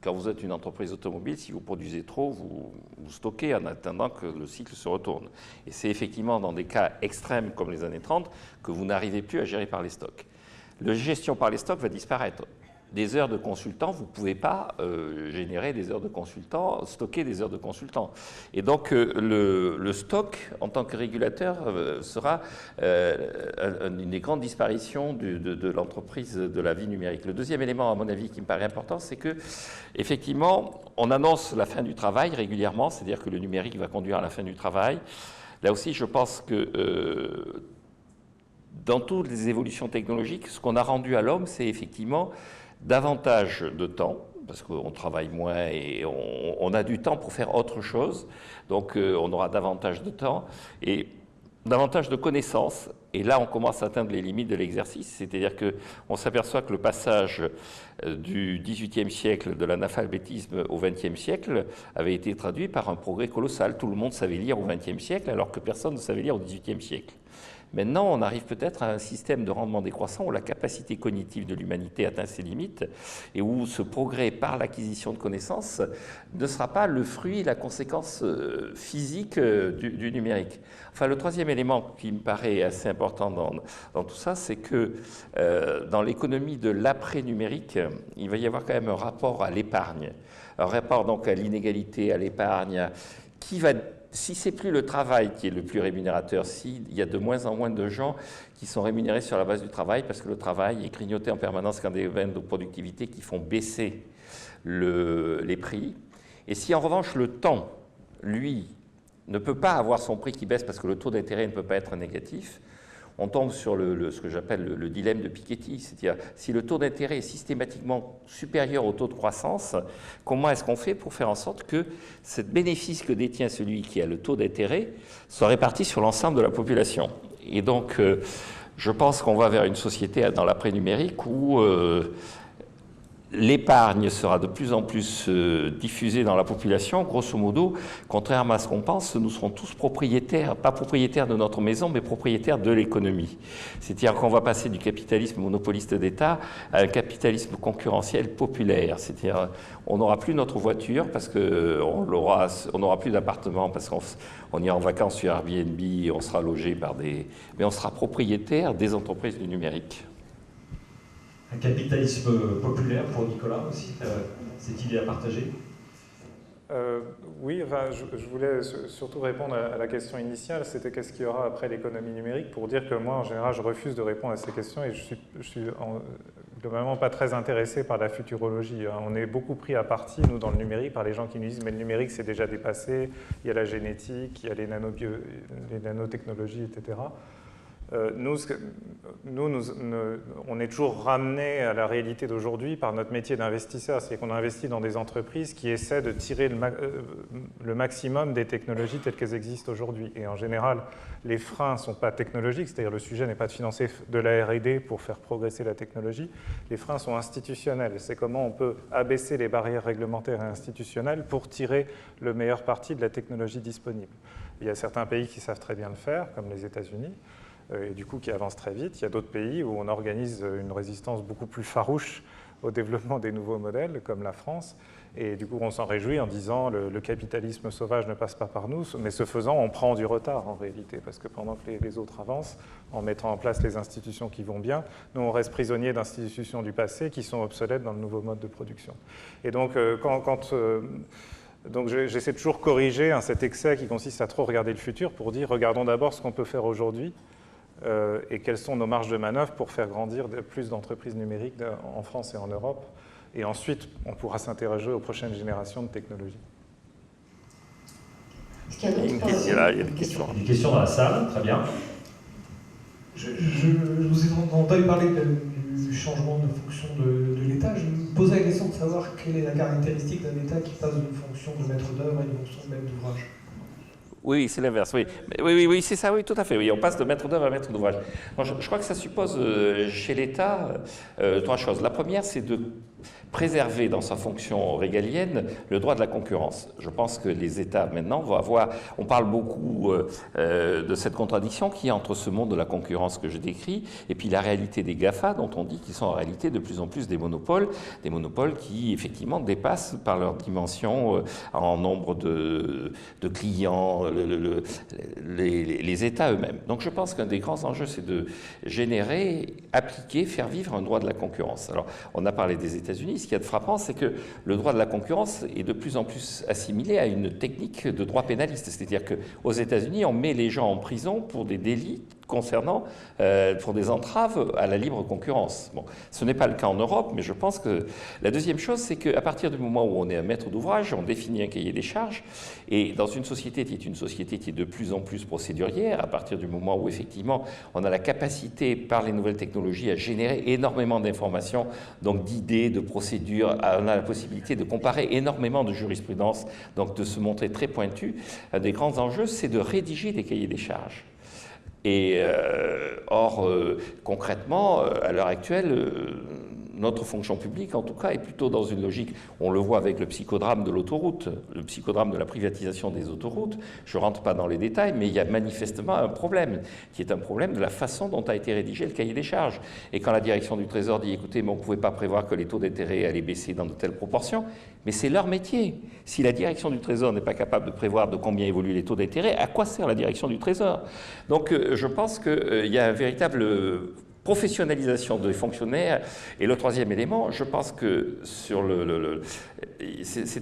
quand vous êtes une entreprise automobile, si vous produisez trop, vous stockez en attendant que le cycle se retourne. Et c'est effectivement dans des cas extrêmes comme les années 30 que vous n'arrivez plus à gérer par les stocks. La gestion par les stocks va disparaître. Des heures de consultants, vous ne pouvez pas générer des heures de consultants, stocker des heures de consultants. Et donc le stock, en tant que régulateur, sera une des grandes disparitions de l'entreprise de la vie numérique. Le deuxième élément, à mon avis, qui me paraît important, c'est que, effectivement, on annonce la fin du travail régulièrement, c'est-à-dire que le numérique va conduire à la fin du travail. Là aussi, je pense que dans toutes les évolutions technologiques, ce qu'on a rendu à l'homme, c'est effectivement davantage de temps, parce qu'on travaille moins et on a du temps pour faire autre chose, donc on aura davantage de temps et davantage de connaissances, et là on commence à atteindre les limites de l'exercice, c'est-à-dire qu'on s'aperçoit que le passage du XVIIIe siècle, de l'analphabétisme au XXe siècle, avait été traduit par un progrès colossal. Tout le monde savait lire au XXe siècle, alors que personne ne savait lire au XVIIIe siècle. Maintenant, on arrive peut-être à un système de rendement décroissant où la capacité cognitive de l'humanité atteint ses limites et où ce progrès par l'acquisition de connaissances ne sera pas le fruit, la conséquence physique du numérique. Enfin, le troisième élément qui me paraît assez important dans tout ça, c'est que dans l'économie de l'après-numérique, il va y avoir quand même un rapport à l'épargne, un rapport donc à l'inégalité, à l'épargne, qui va... Si ce n'est plus le travail qui est le plus rémunérateur, s'il y a de moins en moins de gens qui sont rémunérés sur la base du travail, parce que le travail est grignoté en permanence dans des domaines de productivité qui font baisser les prix. Et si en revanche le temps, lui, ne peut pas avoir son prix qui baisse parce que le taux d'intérêt ne peut pas être négatif, on tombe sur ce que j'appelle le dilemme de Piketty, c'est-à-dire si le taux d'intérêt est systématiquement supérieur au taux de croissance, comment est-ce qu'on fait pour faire en sorte que ce bénéfice que détient celui qui a le taux d'intérêt soit réparti sur l'ensemble de la population? Et donc, je pense qu'on va vers une société dans l'après-numérique où l'épargne sera de plus en plus diffusée dans la population. Grosso modo, contrairement à ce qu'on pense, nous serons tous propriétaires, pas propriétaires de notre maison, mais propriétaires de l'économie. C'est-à-dire qu'on va passer du capitalisme monopoliste d'État à un capitalisme concurrentiel populaire. C'est-à-dire on n'aura plus notre voiture parce qu'on n'aura plus d'appartement parce qu'on ira en vacances sur Airbnb, on sera logé par mais on sera propriétaire des entreprises du numérique. Un capitalisme populaire pour Nicolas aussi, cette idée à partager? Oui, enfin, je voulais surtout répondre à la question initiale, c'était qu'est-ce qu'il y aura après l'économie numérique, pour dire que moi, en général, je refuse de répondre à ces questions et je suis globalement pas très intéressé par la futurologie. On est beaucoup pris à partie, nous, dans le numérique, par les gens qui nous disent « mais le numérique, c'est déjà dépassé, il y a la génétique, il y a les nanotechnologies, etc. » Nous, on est toujours ramené à la réalité d'aujourd'hui par notre métier d'investisseur. C'est qu'on investit dans des entreprises qui essaient de tirer le maximum des technologies telles qu'elles existent aujourd'hui. Et en général, les freins ne sont pas technologiques, c'est-à-dire le sujet n'est pas de financer de la R&D pour faire progresser la technologie. Les freins sont institutionnels. C'est comment on peut abaisser les barrières réglementaires et institutionnelles pour tirer le meilleur parti de la technologie disponible. Il y a certains pays qui savent très bien le faire, comme les États-Unis, et du coup qui avance très vite. Il y a d'autres pays où on organise une résistance beaucoup plus farouche au développement des nouveaux modèles, comme la France, et du coup on s'en réjouit en disant le capitalisme sauvage ne passe pas par nous, mais ce faisant on prend du retard en réalité, parce que pendant que les autres avancent, en mettant en place les institutions qui vont bien, nous on reste prisonniers d'institutions du passé qui sont obsolètes dans le nouveau mode de production. Et donc donc j'essaie de toujours corriger cet excès qui consiste à trop regarder le futur pour dire regardons d'abord ce qu'on peut faire aujourd'hui, et quelles sont nos marges de manœuvre pour faire grandir plus d'entreprises numériques en France et en Europe. Et ensuite, on pourra s'interroger aux prochaines générations de technologies. Est-ce qu'il y a d'autres Il y a des questions. Des questions dans la salle, très bien. Je vous ai entendu parler du changement de fonction de l'État. Je me posais la question de savoir quelle est la caractéristique d'un État qui passe d'une fonction de maître d'œuvre à une fonction de maître d'ouvrage. Oui, c'est l'inverse, oui. Oui, c'est ça, oui, tout à fait. Oui, on passe de maître d'œuvre à maître d'ouvrage. Je crois que ça suppose chez l'État trois choses. La première, c'est de préserver dans sa fonction régalienne le droit de la concurrence. Je pense que les États maintenant vont avoir... On parle beaucoup de cette contradiction qui est entre ce monde de la concurrence que je décris et puis la réalité des GAFA dont on dit qu'ils sont en réalité de plus en plus des monopoles qui effectivement dépassent par leur dimension en nombre de clients les États eux-mêmes. Donc je pense qu'un des grands enjeux c'est de générer, appliquer, faire vivre un droit de la concurrence. Alors on a parlé des États-Unis. Ce qu'il y a de frappant, c'est que le droit de la concurrence est de plus en plus assimilé à une technique de droit pénaliste. C'est-à-dire qu'aux États-Unis, on met les gens en prison pour des délits concernant, pour des entraves à la libre concurrence. Bon, ce n'est pas le cas en Europe, mais je pense que la deuxième chose, c'est qu'à partir du moment où on est un maître d'ouvrage, on définit un cahier des charges, et dans une société qui est une société qui est de plus en plus procédurière, à partir du moment où effectivement on a la capacité par les nouvelles technologies à générer énormément d'informations, donc d'idées, de procédures, on a la possibilité de comparer énormément de jurisprudence, donc de se montrer très pointu. Un des grands enjeux, c'est de rédiger des cahiers des charges. Et concrètement, à l'heure actuelle, notre fonction publique, en tout cas, est plutôt dans une logique, on le voit avec le psychodrame de l'autoroute, le psychodrame de la privatisation des autoroutes. Je ne rentre pas dans les détails, mais il y a manifestement un problème, qui est un problème de la façon dont a été rédigé le cahier des charges. Et quand la direction du Trésor dit, écoutez, mais on ne pouvait pas prévoir que les taux d'intérêt allaient baisser dans de telles proportions, mais c'est leur métier. Si la direction du Trésor n'est pas capable de prévoir de combien évoluent les taux d'intérêt, à quoi sert la direction du Trésor? Donc je pense qu'il y a un véritable professionnalisation des fonctionnaires. Et le troisième élément, je pense que c'est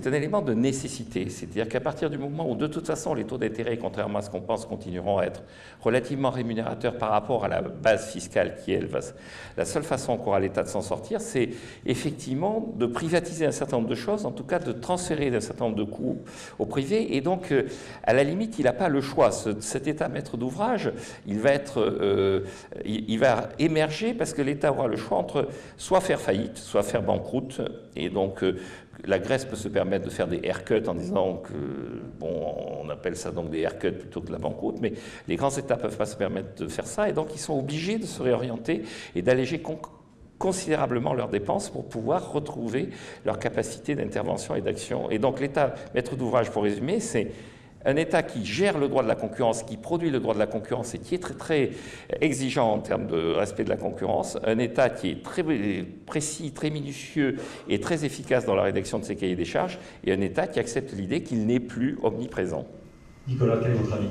un élément de nécessité. C'est-à-dire qu'à partir du moment où, de toute façon, les taux d'intérêt, contrairement à ce qu'on pense, continueront à être relativement rémunérateurs par rapport à la base fiscale qui, elle, la seule façon qu'aura l'État de s'en sortir, c'est effectivement de privatiser un certain nombre de choses, en tout cas de transférer un certain nombre de coûts au privé. Et donc, à la limite, il n'a pas le choix. Cet État maître d'ouvrage, il va émerger parce que l'État aura le choix entre soit faire faillite, soit faire banqueroute. Et donc, la Grèce peut se permettre de faire des haircuts en disant que, bon, on appelle ça donc des haircuts plutôt que de la banqueroute, mais les grands États ne peuvent pas se permettre de faire ça, et donc ils sont obligés de se réorienter et d'alléger considérablement leurs dépenses pour pouvoir retrouver leur capacité d'intervention et d'action. Et donc l'État maître d'ouvrage, pour résumer, c'est un État qui gère le droit de la concurrence, qui produit le droit de la concurrence et qui est très, très exigeant en termes de respect de la concurrence, un État qui est très précis, très minutieux et très efficace dans la rédaction de ses cahiers des charges, et un État qui accepte l'idée qu'il n'est plus omniprésent. Nicolas, quel est votre avis ?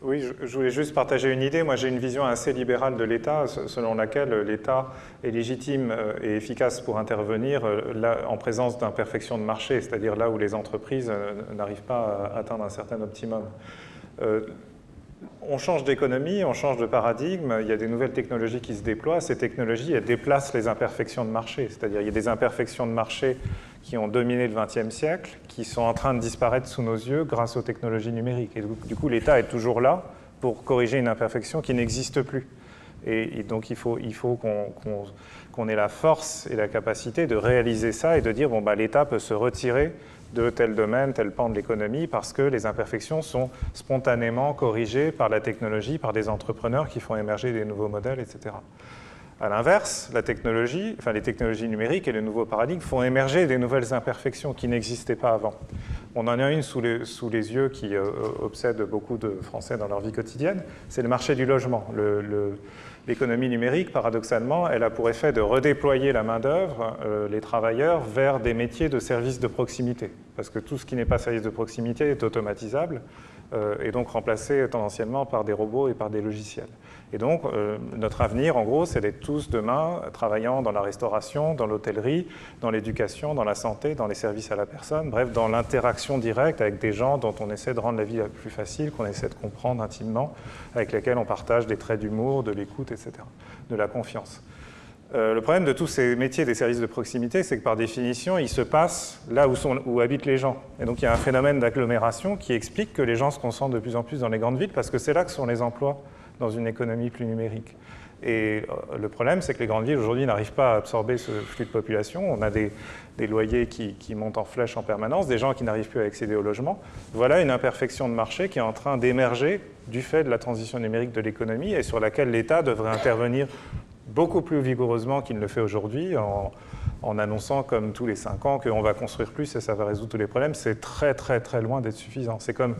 Oui, je voulais juste partager une idée. Moi, j'ai une vision assez libérale de l'État, selon laquelle l'État est légitime et efficace pour intervenir là, en présence d'imperfections de marché, c'est-à-dire là où les entreprises n'arrivent pas à atteindre un certain optimum. On change d'économie, on change de paradigme, il y a des nouvelles technologies qui se déploient. Ces technologies, elles déplacent les imperfections de marché, c'est-à-dire il y a des imperfections de marché qui ont dominé le XXe siècle, qui sont en train de disparaître sous nos yeux grâce aux technologies numériques. Et du coup, l'État est toujours là pour corriger une imperfection qui n'existe plus. Et donc, il faut qu'on ait la force et la capacité de réaliser ça et de dire, bon, bah, l'État peut se retirer de tel domaine, tel pan de l'économie, parce que les imperfections sont spontanément corrigées par la technologie, par des entrepreneurs qui font émerger des nouveaux modèles, etc. À l'inverse, les technologies numériques et le nouveau paradigme font émerger des nouvelles imperfections qui n'existaient pas avant. On en a une sous les yeux qui obsède beaucoup de Français dans leur vie quotidienne, c'est le marché du logement. L'économie numérique, paradoxalement, elle a pour effet de redéployer la main-d'œuvre, les travailleurs, vers des métiers de services de proximité. Parce que tout ce qui n'est pas service de proximité est automatisable et donc remplacé tendanciellement par des robots et par des logiciels. Et donc, notre avenir, en gros, c'est d'être tous demain travaillant dans la restauration, dans l'hôtellerie, dans l'éducation, dans la santé, dans les services à la personne, bref, dans l'interaction directe avec des gens dont on essaie de rendre la vie la plus facile, qu'on essaie de comprendre intimement, avec lesquels on partage des traits d'humour, de l'écoute, etc., de la confiance. Le problème de tous ces métiers des services de proximité, c'est que par définition, ils se passent là où habitent les gens. Et donc il y a un phénomène d'agglomération qui explique que les gens se concentrent de plus en plus dans les grandes villes parce que c'est là que sont les emplois dans une économie plus numérique. Et le problème, c'est que les grandes villes aujourd'hui n'arrivent pas à absorber ce flux de population. On a des loyers qui montent en flèche en permanence, des gens qui n'arrivent plus à accéder au logement. Voilà une imperfection de marché qui est en train d'émerger du fait de la transition numérique de l'économie et sur laquelle l'État devrait intervenir beaucoup plus vigoureusement qu'il ne le fait aujourd'hui en annonçant comme tous les 5 ans qu'on va construire plus et ça va résoudre tous les problèmes. C'est très très très loin d'être suffisant. C'est comme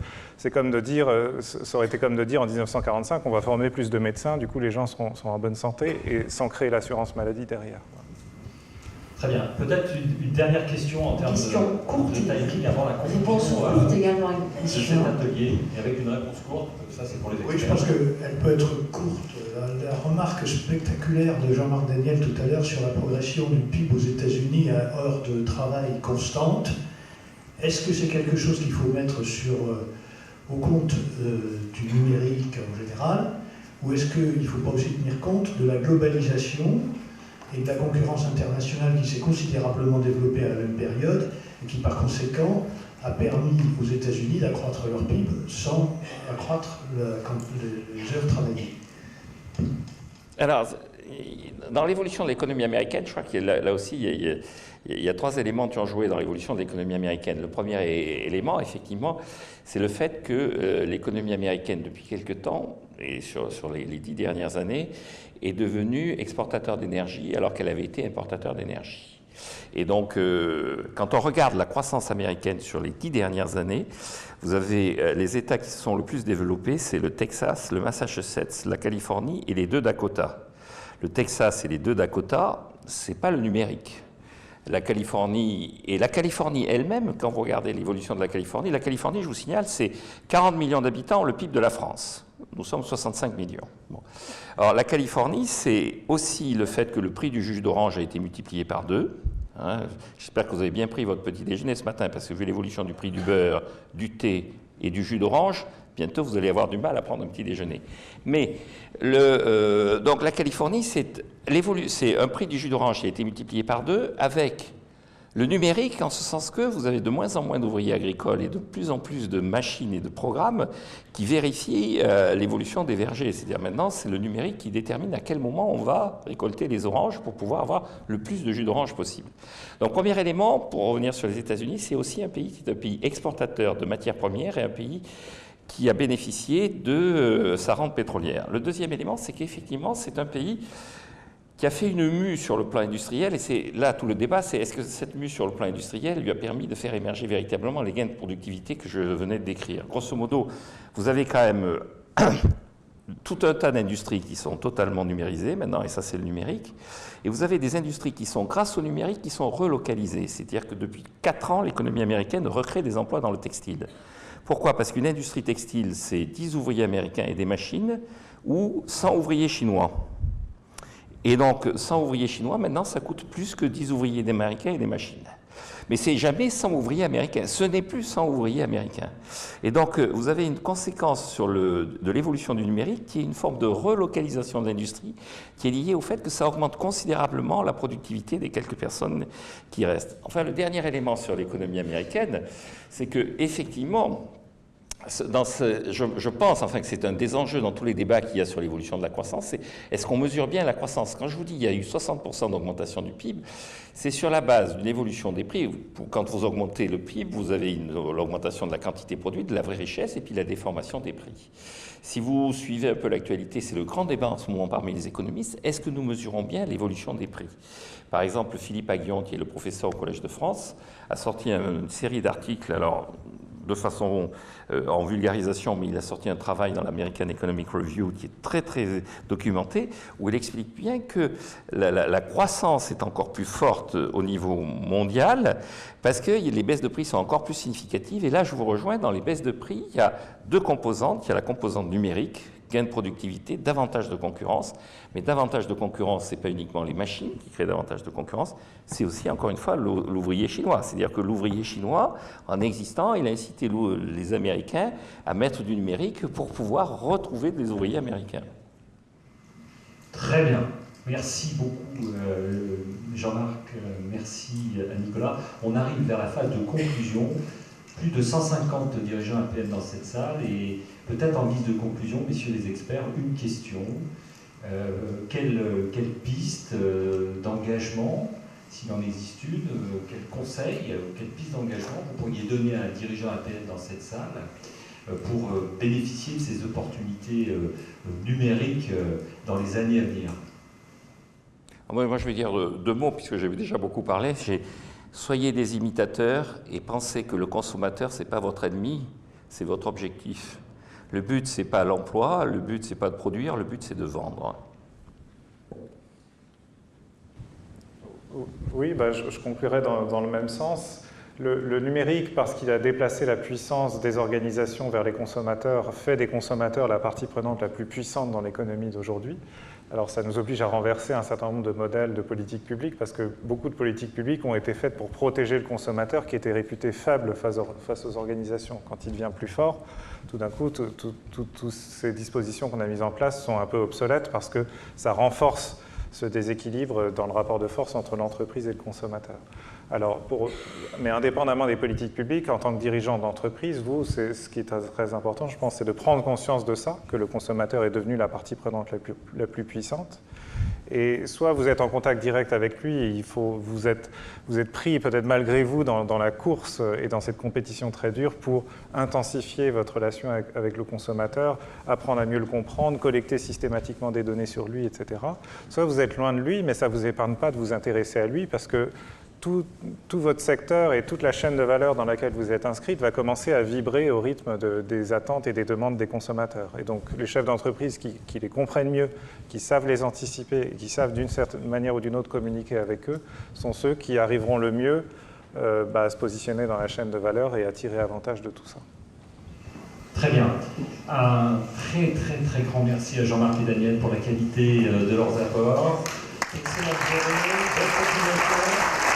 de dire, ça aurait été comme de dire en 1945 on va former plus de médecins, du coup les gens seront en bonne santé et sans créer l'assurance maladie derrière. Très bien. Peut-être une dernière question en termes de timing avant la conclusion de cet atelier, et avec une réponse courte, ça c'est pour les experts. Oui, je pense qu'elle peut être courte. La remarque spectaculaire de Jean-Marc Daniel tout à l'heure sur la progression du PIB aux États-Unis à heure de travail constante, est-ce que c'est quelque chose qu'il faut mettre au compte du numérique en général, ou est-ce qu'il ne faut pas aussi tenir compte de la globalisation et de la concurrence internationale qui s'est considérablement développée à la même période et qui par conséquent a permis aux États-Unis d'accroître leur PIB sans accroître les heures travaillées? Alors, dans l'évolution de l'économie américaine, je crois qu'il y a là aussi, il y a 3 éléments qui ont joué dans l'évolution de l'économie américaine. Le premier élément, effectivement, c'est le fait que l'économie américaine, depuis quelque temps, et sur les 10 dernières années, est devenue exportateur d'énergie alors qu'elle avait été importateur d'énergie. Et donc, quand on regarde la croissance américaine sur les 10 dernières années, vous avez les États qui se sont le plus développés, c'est le Texas, le Massachusetts, la Californie et les 2 Dakota. Le Texas et les 2 Dakota, c'est pas le numérique. La Californie elle-même, quand vous regardez l'évolution de la Californie, je vous signale, c'est 40 millions d'habitants, le PIB de la France. Nous sommes 65 millions. Bon. Alors la Californie, c'est aussi le fait que le prix du jus d'orange a été multiplié par 2. Hein. J'espère que vous avez bien pris votre petit déjeuner ce matin, parce que vu l'évolution du prix du beurre, du thé et du jus d'orange, bientôt vous allez avoir du mal à prendre un petit déjeuner. Mais donc la Californie, c'est un prix du jus d'orange qui a été multiplié par 2 avec le numérique, en ce sens que vous avez de moins en moins d'ouvriers agricoles et de plus en plus de machines et de programmes qui vérifient l'évolution des vergers. C'est-à-dire maintenant, c'est le numérique qui détermine à quel moment on va récolter les oranges pour pouvoir avoir le plus de jus d'orange possible. Donc, premier élément, pour revenir sur les États-Unis, c'est aussi un pays qui est un pays exportateur de matières premières et un pays qui a bénéficié de sa rente pétrolière. Le deuxième élément, c'est qu'effectivement, c'est un pays qui a fait une mue sur le plan industriel, et c'est là tout le débat, c'est est-ce que cette mue sur le plan industriel lui a permis de faire émerger véritablement les gains de productivité que je venais de décrire. Grosso modo, vous avez quand même tout un tas d'industries qui sont totalement numérisées maintenant, et ça c'est le numérique, et vous avez des industries qui sont, grâce au numérique, qui sont relocalisées, c'est-à-dire que depuis 4 ans, l'économie américaine recrée des emplois dans le textile. Pourquoi? Parce qu'une industrie textile, c'est 10 ouvriers américains et des machines, ou 100 ouvriers chinois. Et donc, 100 ouvriers chinois, maintenant, ça coûte plus que 10 ouvriers américains et des machines. Mais c'est jamais 100 ouvriers américains. Ce n'est plus 100 ouvriers américains. Et donc, vous avez une conséquence de l'évolution du numérique qui est une forme de relocalisation de l'industrie qui est liée au fait que ça augmente considérablement la productivité des quelques personnes qui restent. Enfin, le dernier élément sur l'économie américaine, c'est que effectivement, je pense enfin, que c'est un des enjeux dans tous les débats qu'il y a sur l'évolution de la croissance, c'est est-ce qu'on mesure bien la croissance? Quand je vous dis qu'il y a eu 60% d'augmentation du PIB, c'est sur la base d'une évolution des prix. Quand vous augmentez le PIB, vous avez l'augmentation de la quantité produite, de la vraie richesse, et puis la déformation des prix. Si vous suivez un peu l'actualité, c'est le grand débat en ce moment parmi les économistes, est-ce que nous mesurons bien l'évolution des prix? Par exemple, Philippe Aghion, qui est le professeur au Collège de France, a sorti une série d'articles, alors de façon en vulgarisation, mais il a sorti un travail dans l'American Economic Review qui est très très documenté, où il explique bien que la croissance est encore plus forte au niveau mondial, parce que les baisses de prix sont encore plus significatives. Et là, je vous rejoins, dans les baisses de prix, il y a 2 composantes. Il y a la composante numérique, gain de productivité, davantage de concurrence. Mais davantage de concurrence, ce n'est pas uniquement les machines qui créent davantage de concurrence, c'est aussi, encore une fois, l'ouvrier chinois. C'est-à-dire que l'ouvrier chinois, en existant, il a incité les Américains à mettre du numérique pour pouvoir retrouver des ouvriers américains. Très bien. Merci beaucoup Jean-Marc, merci à Nicolas. On arrive vers la phase de conclusion. Plus de 150 dirigeants APN dans cette salle, et peut-être en guise de conclusion, messieurs les experts, une question. Quelle piste d'engagement, s'il en existe une, quel conseil, quelle piste d'engagement vous pourriez donner à un dirigeant APN dans cette salle pour bénéficier de ces opportunités numériques dans les années à venir? Moi, je vais dire deux mots, puisque j'ai déjà beaucoup parlé. Soyez des imitateurs et pensez que le consommateur, ce n'est pas votre ennemi, c'est votre objectif. Le but, ce n'est pas l'emploi, le but, ce n'est pas de produire, le but, c'est de vendre. Oui, je conclurai dans le même sens. Le numérique, parce qu'il a déplacé la puissance des organisations vers les consommateurs, fait des consommateurs la partie prenante la plus puissante dans l'économie d'aujourd'hui. Alors ça nous oblige à renverser un certain nombre de modèles de politique publique, parce que beaucoup de politiques publiques ont été faites pour protéger le consommateur qui était réputé faible face aux organisations. Quand il devient plus fort, tout d'un coup, toutes ces dispositions qu'on a mises en place sont un peu obsolètes, parce que ça renforce ce déséquilibre dans le rapport de force entre l'entreprise et le consommateur. Alors, mais indépendamment des politiques publiques, en tant que dirigeant d'entreprise, ce qui est très important, je pense, c'est de prendre conscience de ça, que le consommateur est devenu la partie prenante la plus puissante. Et soit vous êtes en contact direct avec lui, et vous êtes pris peut-être malgré vous dans la course et dans cette compétition très dure pour intensifier votre relation avec le consommateur, apprendre à mieux le comprendre, collecter systématiquement des données sur lui, etc. Soit vous êtes loin de lui, mais ça ne vous épargne pas de vous intéresser à lui, parce que tout votre secteur et toute la chaîne de valeur dans laquelle vous êtes inscrite va commencer à vibrer au rythme des attentes et des demandes des consommateurs. Et donc les chefs d'entreprise qui les comprennent mieux, qui savent les anticiper, qui savent d'une certaine manière ou d'une autre communiquer avec eux, sont ceux qui arriveront le mieux à se positionner dans la chaîne de valeur et à tirer avantage de tout ça. Très bien. Un très très très grand merci à Jean-Marc et Daniel pour la qualité de leurs apports. Excellente journée, bonne continuation.